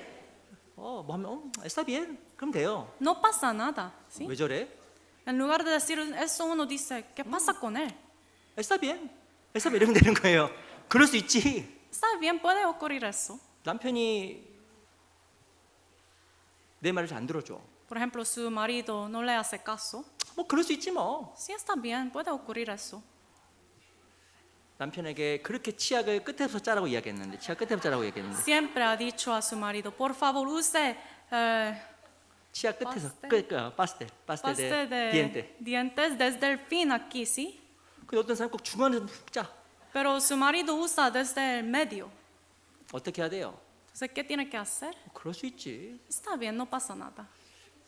Speaker 1: 뭐 하면 está bien. 그럼 돼요.
Speaker 2: No pasa nada. ¿Sí?
Speaker 1: 왜 저래?
Speaker 2: En lugar de decir eso, uno dice, ¿qué pasa con él?
Speaker 1: Está bien. Está bien. 이러면 되는 거예요. 그럴 수 있지.
Speaker 2: Está bien, puede ocurrir eso.
Speaker 1: 남편이 내 말을 잘 안 들어줘.
Speaker 2: Por ejemplo, su marido no le hace caso.
Speaker 1: 뭐 그럴 수 있지 뭐.
Speaker 2: Sí, está bien, puede ocurrir eso.
Speaker 1: 남편에게 그렇게 치약을 끝에서 짜라고 이야기했는데 치약 끝에서 짜라고 얘기했는데
Speaker 2: Siempre ha dicho a su marido, por favor, use
Speaker 1: 치약 끝에서
Speaker 2: pastel.
Speaker 1: pastel
Speaker 2: pasta
Speaker 1: de diente.
Speaker 2: de dientes desde el fin aquí, ¿sí?
Speaker 1: 근데 어떤 사람 꼭 중간에서 훅 짜.
Speaker 2: Pero su marido usa desde el medio.
Speaker 1: 어떻게 해야 돼요?
Speaker 2: Entonces, ¿qué tiene que hacer?
Speaker 1: 그럴 수 있지.
Speaker 2: Está bien, no pasa nada.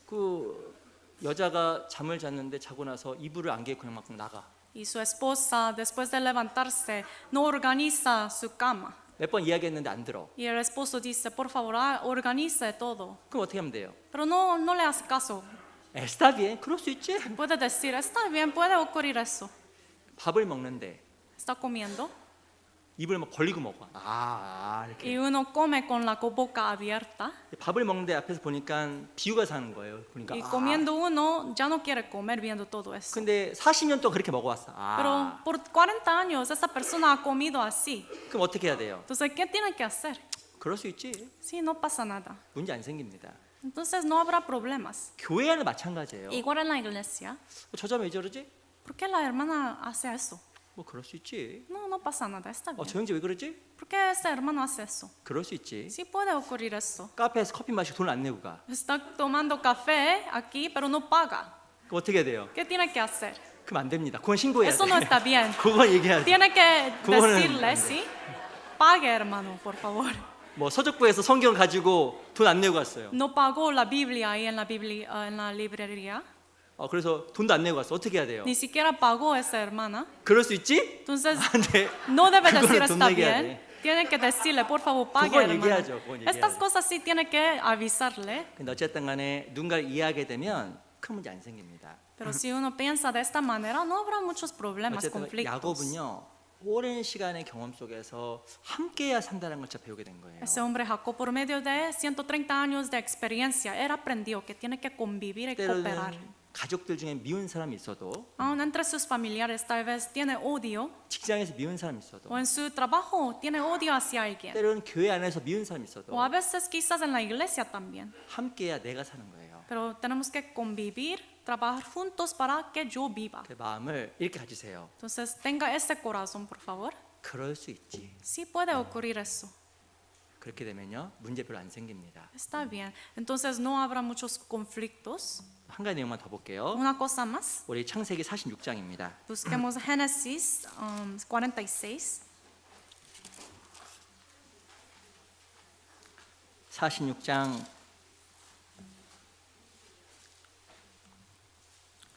Speaker 1: 그 여자가 잠을 잤는데 자고 나서 이불을 안 개고 그냥 막 나가.
Speaker 2: Y su esposa, después de levantarse, no organiza su cama.
Speaker 1: 몇 번 이야기했는데 안 들어.
Speaker 2: Y el esposo dice, por favor, organice todo.
Speaker 1: 그럼 어떻게 하면 돼요?
Speaker 2: Pero no le hace caso.
Speaker 1: Está bien. 그럴 수 있지.
Speaker 2: Puede decir, está bien, puede ocurrir eso.
Speaker 1: 밥을 먹는데
Speaker 2: Está comiendo
Speaker 1: 입을 막 벌리고 먹어. 이렇게.
Speaker 2: y uno come con la boca abierta.
Speaker 1: 밥을 먹는데 앞에서 보니까 비유가 사는 거예요. 보니까.
Speaker 2: Y comiendo uno ya no quiere comer viendo todo eso.
Speaker 1: 근데 40년 동안 그렇게 먹어왔어.
Speaker 2: Pero por 40 años esa persona ha comido así.
Speaker 1: 그럼 어떻게 해야 돼요?
Speaker 2: Entonces, ¿qué tiene que hacer?
Speaker 1: 그럴 수 있지.
Speaker 2: Sí, no pasa nada.
Speaker 1: 문제 안 생깁니다.
Speaker 2: Entonces no habrá problemas.
Speaker 1: 교회 안은 마찬가지예요.
Speaker 2: Igual en la iglesia.
Speaker 1: 저 자매 왜 저러지?
Speaker 2: ¿Por qué la hermana hace eso?
Speaker 1: 뭐 그럴 수 있지.
Speaker 2: No pasa nada, está bien.
Speaker 1: 저 형제 왜 그러지?
Speaker 2: ¿Por qué este hermano hace eso?
Speaker 1: 그럴 수 있지.
Speaker 2: Sí puede ocurrir eso.
Speaker 1: 카페에서 커피 마시고 돈 안 내고 가.
Speaker 2: Está tomando café aquí, pero no paga.
Speaker 1: 그럼 어떻게 해야 돼요?
Speaker 2: ¿Qué tiene que hacer?
Speaker 1: 그럼 안 됩니다. 그건 신고해야
Speaker 2: Eso
Speaker 1: 돼.
Speaker 2: no está bien.
Speaker 1: 그건 얘기해야 돼.
Speaker 2: Tiene que
Speaker 1: 그거는
Speaker 2: decirle, ¿sí? Pague, hermano, por favor.
Speaker 1: 뭐 서적부에서 성경 가지고 돈 안 내고 갔어요.
Speaker 2: No pagó la Biblia ahí en la librería.
Speaker 1: 그래서 돈도 안 내고 갔어. 어떻게 해야 돼요?
Speaker 2: Ni siquiera pagó esa hermana.
Speaker 1: 그럴 수 있지?
Speaker 2: Entonces,
Speaker 1: 근데
Speaker 2: no debe decir
Speaker 1: 그거는 돈
Speaker 2: está
Speaker 1: 내게 해야
Speaker 2: bien.
Speaker 1: 돼.
Speaker 2: Tiene que decirle, por favor, pague,
Speaker 1: 그건
Speaker 2: hermano.
Speaker 1: 얘기하죠. 그건
Speaker 2: Estas
Speaker 1: 얘기하죠.
Speaker 2: cosas sí tiene que avisarle.
Speaker 1: 근데 어쨌든 간에 누군가를 이해하게 되면 큰 문제 안 생깁니다.
Speaker 2: Pero si uno piensa de esta manera, no habrá muchos problemas,
Speaker 1: 어쨌든
Speaker 2: conflictos.
Speaker 1: 야곱은요. 오랜 시간의 경험 속에서 함께해야 산다는 걸 진짜 배우게 된 거예요.
Speaker 2: Ese hombre Jacob, por medio de 130 años de experiencia, él aprendió que tiene que convivir y cooperar.
Speaker 1: 때로는 가족들 중에 미운 사람이 있어도
Speaker 2: Aún entre sus familiares tal vez tiene odio,
Speaker 1: 직장에서 미운 사람이 있어도
Speaker 2: o en su trabajo tiene odio hacia alguien.
Speaker 1: 때로는 교회 안에서 미운 사람이 있어도
Speaker 2: O a veces quizás en la iglesia también.
Speaker 1: 함께해야 내가 사는 거예요.
Speaker 2: Pero tenemos que convivir, trabajar juntos para que yo viva.
Speaker 1: 그 마음을 이렇게 가지세요.
Speaker 2: Entonces tenga ese corazón, por favor.
Speaker 1: 그럴 수 있지.
Speaker 2: Sí puede ocurrir eso.
Speaker 1: 그렇게 되면요 문제 별로 안 생깁니다.
Speaker 2: Está bien. Entonces no habrá muchos conflictos.
Speaker 1: 한 가지 내용만 더 볼게요.
Speaker 2: Una cosa más.
Speaker 1: 우리 창세기 46장입니다.
Speaker 2: Busquemos Génesis 46.
Speaker 1: 46장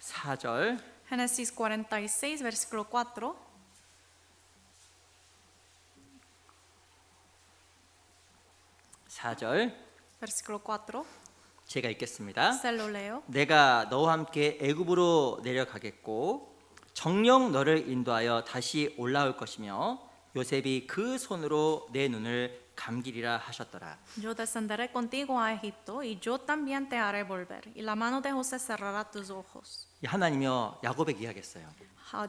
Speaker 1: 4절
Speaker 2: Génesis 46, versículo 4.
Speaker 1: 4절
Speaker 2: Versículo 4.
Speaker 1: 제가 읽겠습니다.
Speaker 2: Se lo leo.
Speaker 1: 내가 너와 함께 애굽으로 내려가겠고 정령 너를 인도하여 다시 올라올 것이며 요셉이 그 손으로 내 눈을 감기리라 하셨더라.
Speaker 2: Yo descenderé contigo a Egipto y yo también te haré volver. Y la mano de José cerrará tus ojos.
Speaker 1: 이 하나님이요 야곱에게 이야기했어요.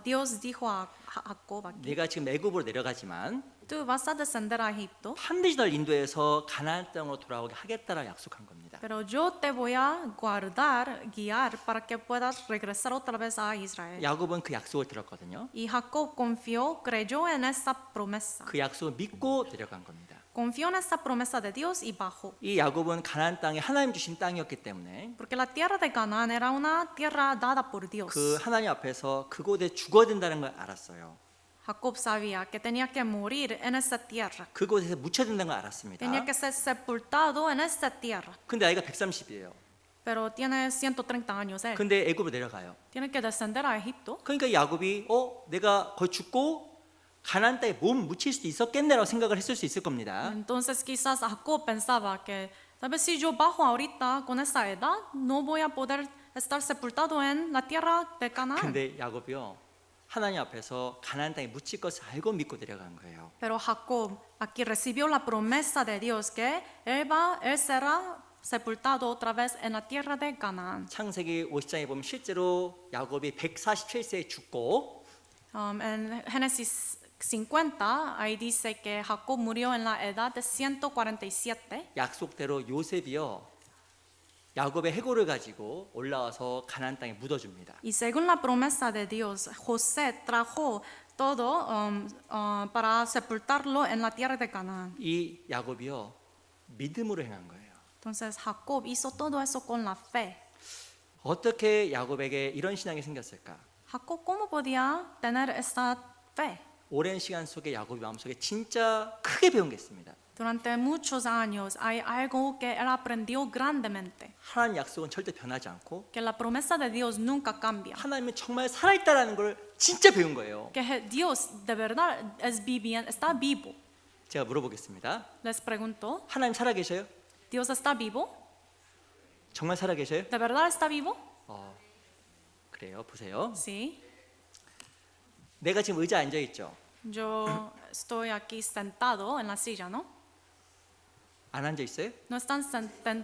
Speaker 2: Dios dijo a Jacob aquí,
Speaker 1: 내가 지금 애굽으로 내려가지만
Speaker 2: tú vas a descender a Egipto,
Speaker 1: 반드시 널 인도해서 가나안 땅으로 돌아오게 하겠다라 약속한 겁니다.
Speaker 2: pero yo te voy a guardar, guiar para que puedas regresar otra vez a Israel.
Speaker 1: 야곱은 그 약속을 들었거든요.
Speaker 2: Y Jacob confió, creyó en esa promesa.
Speaker 1: 그 약속을 믿고 내려간 겁니다.
Speaker 2: Confió en esa promesa de Dios y bajó.
Speaker 1: 이 야곱은 가나안 땅이 하나님 주신 땅이었기 때문에
Speaker 2: Porque la tierra de Canaán era una tierra dada por Dios.
Speaker 1: 그 하나님 앞에서 그곳에 죽어야 된다는 걸 알았어요.
Speaker 2: Jacob sabía que tenía que morir en esa tierra.
Speaker 1: 그곳에서 묻혀야 된다는 걸 알았습니다.
Speaker 2: Tenía que ser sepultado en esta tierra.
Speaker 1: 근데 나이가 130이에요.
Speaker 2: Pero tiene 130 años él.
Speaker 1: 근데 애굽으로 내려가요.
Speaker 2: Tiene que descender a Egipto.
Speaker 1: 그러니까 야곱이 내가 거기 죽고 가나안 땅에 몸 묻힐 수도 있었겠네라고 생각을 했을 수 있을 겁니다.
Speaker 2: Entonces quizás Jacob pensaba que tal vez si yo bajo ahorita con esa edad no voy a poder estar sepultado en la tierra de Canaán.
Speaker 1: 근데 야곱이요 하나님 앞에서 가나안 땅에 묻힐 것을 알고 믿고 내려간 거예요.
Speaker 2: Pero Jacob aquí recibió la promesa de Dios que él será sepultado otra vez en la tierra de Canaán.
Speaker 1: 창세기 50장에 보면 실제로 야곱이 147세에 죽고
Speaker 2: En Génesis 50 ahí dice que Jacob murió en la edad de 147.
Speaker 1: 약속대로 요셉이요 야곱의 해골을 가지고 올라와서 가나안 땅에 묻어줍니다.
Speaker 2: Y según la promesa de Dios, José trajo todo para sepultarlo en la tierra de Canaán.
Speaker 1: 이 야곱이요 믿음으로 행한 거예요.
Speaker 2: Entonces Jacob hizo todo eso con la fe.
Speaker 1: 어떻게 야곱에게 이런 신앙이 생겼을까?
Speaker 2: Jacob, ¿cómo podía tener esta fe?
Speaker 1: 오랜 시간 속에 야곱이 마음속에 진짜 크게 배운 게 있습니다.
Speaker 2: Durante muchos años hay algo que él aprendió grandemente,
Speaker 1: 하나님 약속은 절대 변하지 않고
Speaker 2: que la promesa de Dios nunca cambia,
Speaker 1: 하나님은 정말 살아있다라는 걸 진짜 배운 거예요.
Speaker 2: que Dios de verdad está vivo.
Speaker 1: 제가 물어보겠습니다.
Speaker 2: Les pregunto,
Speaker 1: 하나님 살아계셔요?
Speaker 2: ¿Dios está vivo?
Speaker 1: 정말 살아계셔요?
Speaker 2: ¿De verdad está vivo?
Speaker 1: 그래요. 보세요.
Speaker 2: Sí.
Speaker 1: 내가 지금 의자에 앉아 있죠.
Speaker 2: Yo estoy aquí sentado en la silla, ¿no?
Speaker 1: 안 앉아 있어요?
Speaker 2: ¿No están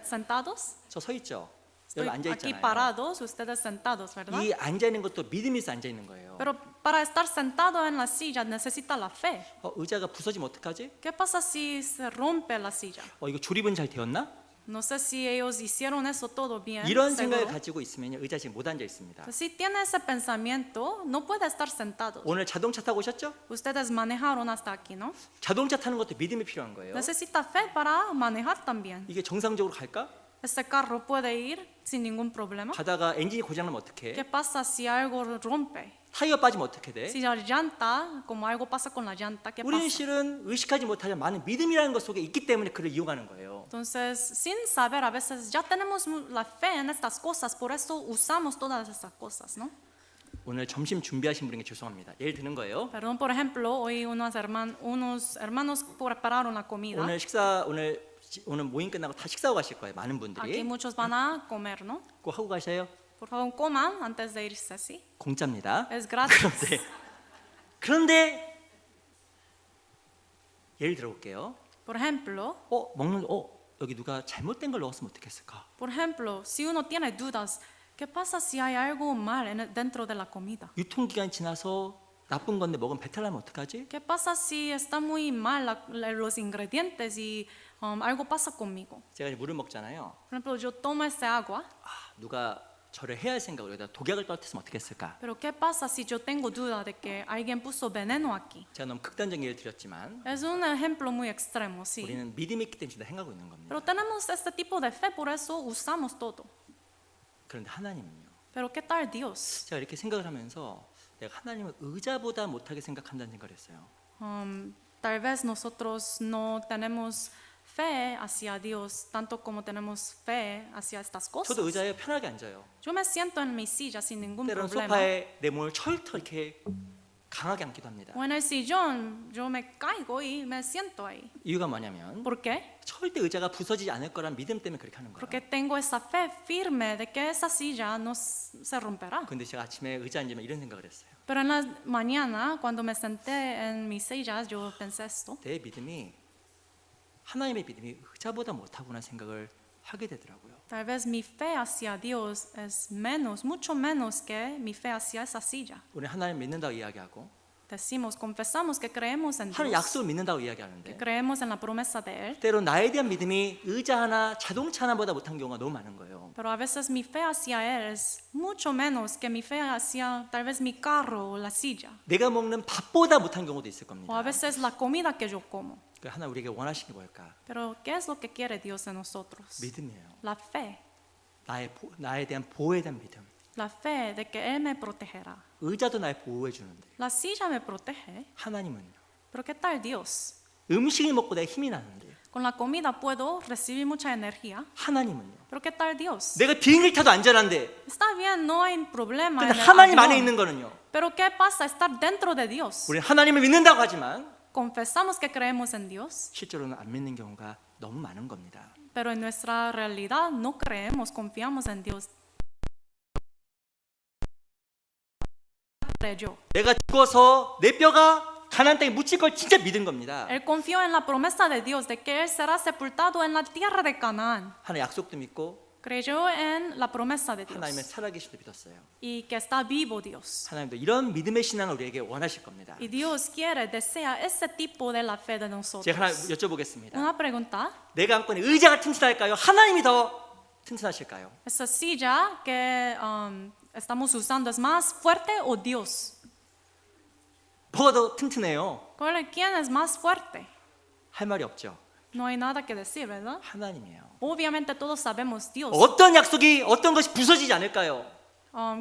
Speaker 2: sentados?
Speaker 1: 저 서 있죠.
Speaker 2: Estoy
Speaker 1: 여기 앉아
Speaker 2: aquí
Speaker 1: 있잖아요.
Speaker 2: parados, ustedes sentados, ¿verdad?
Speaker 1: 이 앉아 있는 것도 믿음이 있어 앉아 있는 거예요.
Speaker 2: Pero para estar sentado en la silla necesita la fe.
Speaker 1: 의자가 부서지면 어떡하지?
Speaker 2: ¿Qué pasa si se rompe la silla?
Speaker 1: 이거 조립은 잘 되었나?
Speaker 2: No sé si ellos hicieron eso todo bien.
Speaker 1: 이런 생각을
Speaker 2: seguro.
Speaker 1: 가지고 있으면 의자 지금 못 앉아 있습니다.
Speaker 2: Si tiene ese pensamiento, no puede estar sentado.
Speaker 1: 오늘 자동차 타고 오셨죠?
Speaker 2: Ustedes manejaron hasta aquí, ¿no?
Speaker 1: 자동차 타는 것도 믿음이 필요한 거예요.
Speaker 2: Necesita fe para manejar también.
Speaker 1: 이게 정상적으로 갈까?
Speaker 2: Este carro puede ir sin ningún problema.
Speaker 1: 가다가 엔진이 고장나면
Speaker 2: ¿Qué
Speaker 1: 어떡해?
Speaker 2: pasa si algo rompe?
Speaker 1: 타이어 빠지면 어떻게 돼?
Speaker 2: Si la llanta, como algo pasa con la llanta, ¿qué
Speaker 1: 우리는
Speaker 2: pasa?
Speaker 1: 실은 의식하지 못하는 많은 믿음이라는 것 속에 있기 때문에 그를 이용하는 거예요.
Speaker 2: Entonces, sin saber, a veces ya tenemos la fe en estas cosas, por eso usamos todas estas cosas, ¿no?
Speaker 1: 오늘 점심 준비하신 분에게 죄송합니다. 예를 드는 거예요.
Speaker 2: Perdón, por ejemplo, hoy unos hermanos prepararon la comida.
Speaker 1: 오늘 모임 끝나고 다 식사하고 가실 거예요. 많은
Speaker 2: Aquí
Speaker 1: 분들이
Speaker 2: muchos van a comer, ¿no?
Speaker 1: 꼭 하고 가셔요.
Speaker 2: Por favor, coman antes de irse, ¿sí?
Speaker 1: 공짜입니다.
Speaker 2: Es gratis.
Speaker 1: 그런데 예를 들어볼게요.
Speaker 2: Por ejemplo,
Speaker 1: 여기 누가 잘못된 걸 넣었으면 어떻겠을까?
Speaker 2: por ejemplo, si uno tiene dudas, ¿qué pasa si hay algo mal dentro de la comida?
Speaker 1: 유통기간 지나서 나쁜 건데 먹으면 배탈 나면 어떡하지?
Speaker 2: ¿Qué pasa si está muy mal los ingredientes y algo pasa conmigo?
Speaker 1: 제가 이제 물을 먹잖아요.
Speaker 2: Por ejemplo, yo tomo ese agua,
Speaker 1: 누가 저를 해야 할 생각으로 여기다 독약을 떨어뜨리면 어떻겠을까?
Speaker 2: pero ¿qué pasa si yo tengo duda de que alguien puso veneno aquí?
Speaker 1: 제가 너무 극단적인 예를 드렸지만
Speaker 2: Es un ejemplo muy extremo, sí.
Speaker 1: 우리는 믿음이 있기 때문에 행하고 있는 겁니다.
Speaker 2: Pero tenemos este tipo de fe, por eso usamos todo.
Speaker 1: 그런데 하나님은요.
Speaker 2: Pero ¿qué tal Dios?
Speaker 1: 제가 이렇게 생각을 하면서 내가 하나님을 의자보다 못하게 생각한다는 생각을 했어요.
Speaker 2: Tal vez nosotros no tenemos fe hacia Dios tanto como tenemos fe hacia estas cosas.
Speaker 1: 저도 의자에 편하게 앉아요.
Speaker 2: Yo me siento en mi silla sin ningún
Speaker 1: 때로는
Speaker 2: problema.
Speaker 1: 소파에 내 몸을 철터 이렇게 강하게 앉기도 합니다.
Speaker 2: O en el sillón yo me caigo y me siento ahí.
Speaker 1: 이유가 뭐냐면
Speaker 2: ¿Por qué?
Speaker 1: 절대 의자가 부서지지 않을 거란 믿음 때문에 그렇게 하는 거예요.
Speaker 2: Porque tengo esa fe firme de que esa silla no se romperá.
Speaker 1: 근데 제가 아침에 의자 앉으면 이런 생각을 했어요.
Speaker 2: Pero en la mañana, cuando me senté en mis sillas, yo pensé esto.
Speaker 1: 내 믿음이 하나님의 믿음이 의자보다 못하구나 생각을 하게 되더라고요.
Speaker 2: Tal vez mi fe hacia Dios es menos, mucho menos que mi fe hacia esa silla.
Speaker 1: 우리 하나님 믿는다고 이야기하고
Speaker 2: Decimos, confesamos que creemos en
Speaker 1: 하나님
Speaker 2: Dios,
Speaker 1: 약속을 믿는다고
Speaker 2: que
Speaker 1: 이야기하는데
Speaker 2: creemos en la promesa de Él.
Speaker 1: 때로 나에 대한 믿음이 의자 하나, 자동차 하나보다 못한 경우가 너무 많은 거예요.
Speaker 2: Pero a veces mi fe hacia Él es mucho menos que mi fe hacia tal vez mi carro o la silla.
Speaker 1: 내가 먹는 밥보다 못한 경우도 있을
Speaker 2: O a
Speaker 1: 겁니다.
Speaker 2: veces la comida que yo como.
Speaker 1: 그 하나 우리에게 원하시는 게 뭘까?
Speaker 2: Pero ¿qué es lo que quiere Dios de nosotros?
Speaker 1: 믿음이에요.
Speaker 2: La fe.
Speaker 1: 나에 대한 보호에 대한 믿음.
Speaker 2: La fe de que Él me protegerá.
Speaker 1: 의자도 날 보호해 주는데
Speaker 2: La silla me protege.
Speaker 1: 하나님은요.
Speaker 2: Pero ¿qué tal Dios?
Speaker 1: 음식을 먹고 내가 힘이 나는데
Speaker 2: Con la comida puedo recibir mucha energía.
Speaker 1: 하나님은요.
Speaker 2: Pero ¿qué tal Dios?
Speaker 1: 내가 비행기를 타도 안전한데
Speaker 2: Está bien, no hay problema.
Speaker 1: 근데
Speaker 2: en el
Speaker 1: 하나님 안에
Speaker 2: avión.
Speaker 1: 있는 거는요.
Speaker 2: Pero ¿qué pasa estar dentro de Dios?
Speaker 1: 우리 하나님을 믿는다고 하지만
Speaker 2: Confesamos que creemos en Dios,
Speaker 1: 실제로는 안 믿는 경우가 너무 많은 겁니다.
Speaker 2: pero en nuestra realidad no creemos, confiamos en Dios. Creyó.
Speaker 1: 내가 죽어서 내 뼈가 가나안 땅에 묻힐 걸 진짜 믿은 겁니다.
Speaker 2: Él confió en la promesa de Dios de que Él será sepultado en la tierra de Canaán.
Speaker 1: 하나님 약속도 믿고
Speaker 2: Creyó en la promesa de
Speaker 1: 하나님의
Speaker 2: Dios
Speaker 1: 살아계심도 믿었어요.
Speaker 2: y que está vivo Dios.
Speaker 1: 하나님도 이런 믿음의 신앙을 우리에게 원하실 겁니다.
Speaker 2: Y Dios quiere, desea ese tipo de la fe de nosotros.
Speaker 1: 제가 하나 여쭤보겠습니다.
Speaker 2: Una pregunta.
Speaker 1: 내가 안고 있는 의자가 튼튼할까요? 하나님이 더 튼튼하실까요?
Speaker 2: ¿Esa silla que estamos usando es más fuerte o Dios?
Speaker 1: 뭐가 더 튼튼해요?
Speaker 2: ¿Quién es más fuerte?
Speaker 1: 할 말이 없죠.
Speaker 2: No hay nada que decir, ¿verdad?
Speaker 1: 하나님이에요.
Speaker 2: Obviamente todos sabemos Dios.
Speaker 1: 어떤 약속이 어떤 것이 부서지지 않을까요?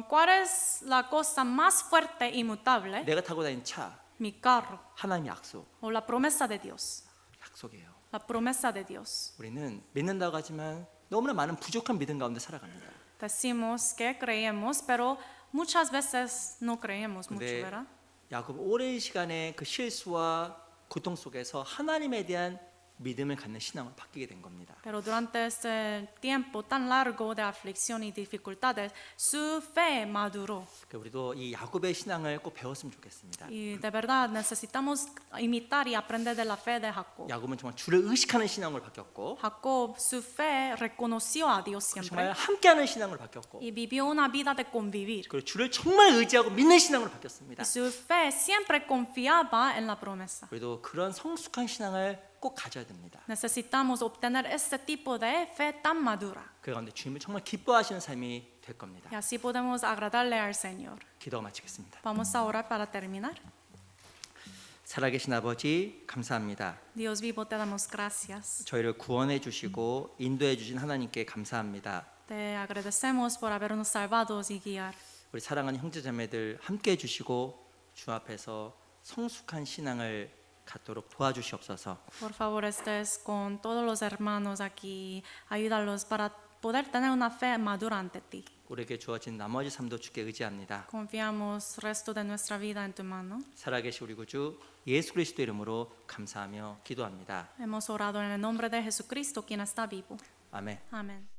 Speaker 2: ¿Cuál es la cosa más fuerte, inmutable?
Speaker 1: 내가 타고 다니는 차,
Speaker 2: Mi carro
Speaker 1: 하나님 약속,
Speaker 2: o la promesa de Dios.
Speaker 1: 약속이에요.
Speaker 2: La promesa de Dios.
Speaker 1: 우리는 믿는다고 하지만 너무나 많은 부족한 믿음 가운데 살아갑니다.
Speaker 2: Decimos que creemos, pero muchas veces no creemos mucho,
Speaker 1: 근데
Speaker 2: ¿verdad?
Speaker 1: 야곱 오랜 시간에 그 실수와 고통 속에서 하나님에 대한 믿음을 갖는 신앙으로 바뀌게 된 겁니다.
Speaker 2: Pero durante este tiempo tan largo de aflicción y dificultades, su fe maduró.
Speaker 1: 그러니까 우리도 이 야곱의 신앙을 꼭 배웠으면 좋겠습니다.
Speaker 2: Y de verdad necesitamos imitar y aprender de la fe de Jacob.
Speaker 1: 야곱은 정말 주를 의식하는 신앙으로 바뀌었고
Speaker 2: Jacob, su fe reconoció a Dios
Speaker 1: 정말
Speaker 2: siempre
Speaker 1: 함께하는 신앙으로 바뀌었고
Speaker 2: y vivió una vida de convivir.
Speaker 1: 그리고 주를 정말 의지하고 믿는 신앙으로 바뀌었습니다.
Speaker 2: Y su fe siempre confiaba en la promesa.
Speaker 1: 우리도 그런 성숙한 신앙을 꼭 가져야 됩니다.
Speaker 2: Necesitamos obtener este tipo de fe tan madura.
Speaker 1: 그 가운데 주님을 정말 기뻐하시는 삶이 될 겁니다.
Speaker 2: Y así podemos agradarle al Señor.
Speaker 1: 기도가 마치겠습니다.
Speaker 2: Vamos a orar para terminar.
Speaker 1: 살아계신 아버지 감사합니다.
Speaker 2: Dios vivo, te damos gracias.
Speaker 1: 저희를 구원해 주시고 인도해 주신 하나님께 감사합니다.
Speaker 2: Te agradecemos por habernos salvado y guiar.
Speaker 1: 우리 사랑하는 형제자매들 함께 해 주시고 주 앞에서 성숙한 신앙을 갖도록 도와주시옵소서.
Speaker 2: Por favor, estés con todos los hermanos aquí. Ayúdalos para poder tener una fe madura ante ti.
Speaker 1: 우리에게 주어진 나머지 삶도 주께 의지합니다.
Speaker 2: Confiamos el resto de nuestra vida en tu mano.
Speaker 1: 살아계신 우리 구주 예수 그리스도 이름으로 감사하며 기도합니다.
Speaker 2: Hemos orado en el nombre de Jesucristo, quien está vivo.
Speaker 1: 아멘.
Speaker 2: Amén.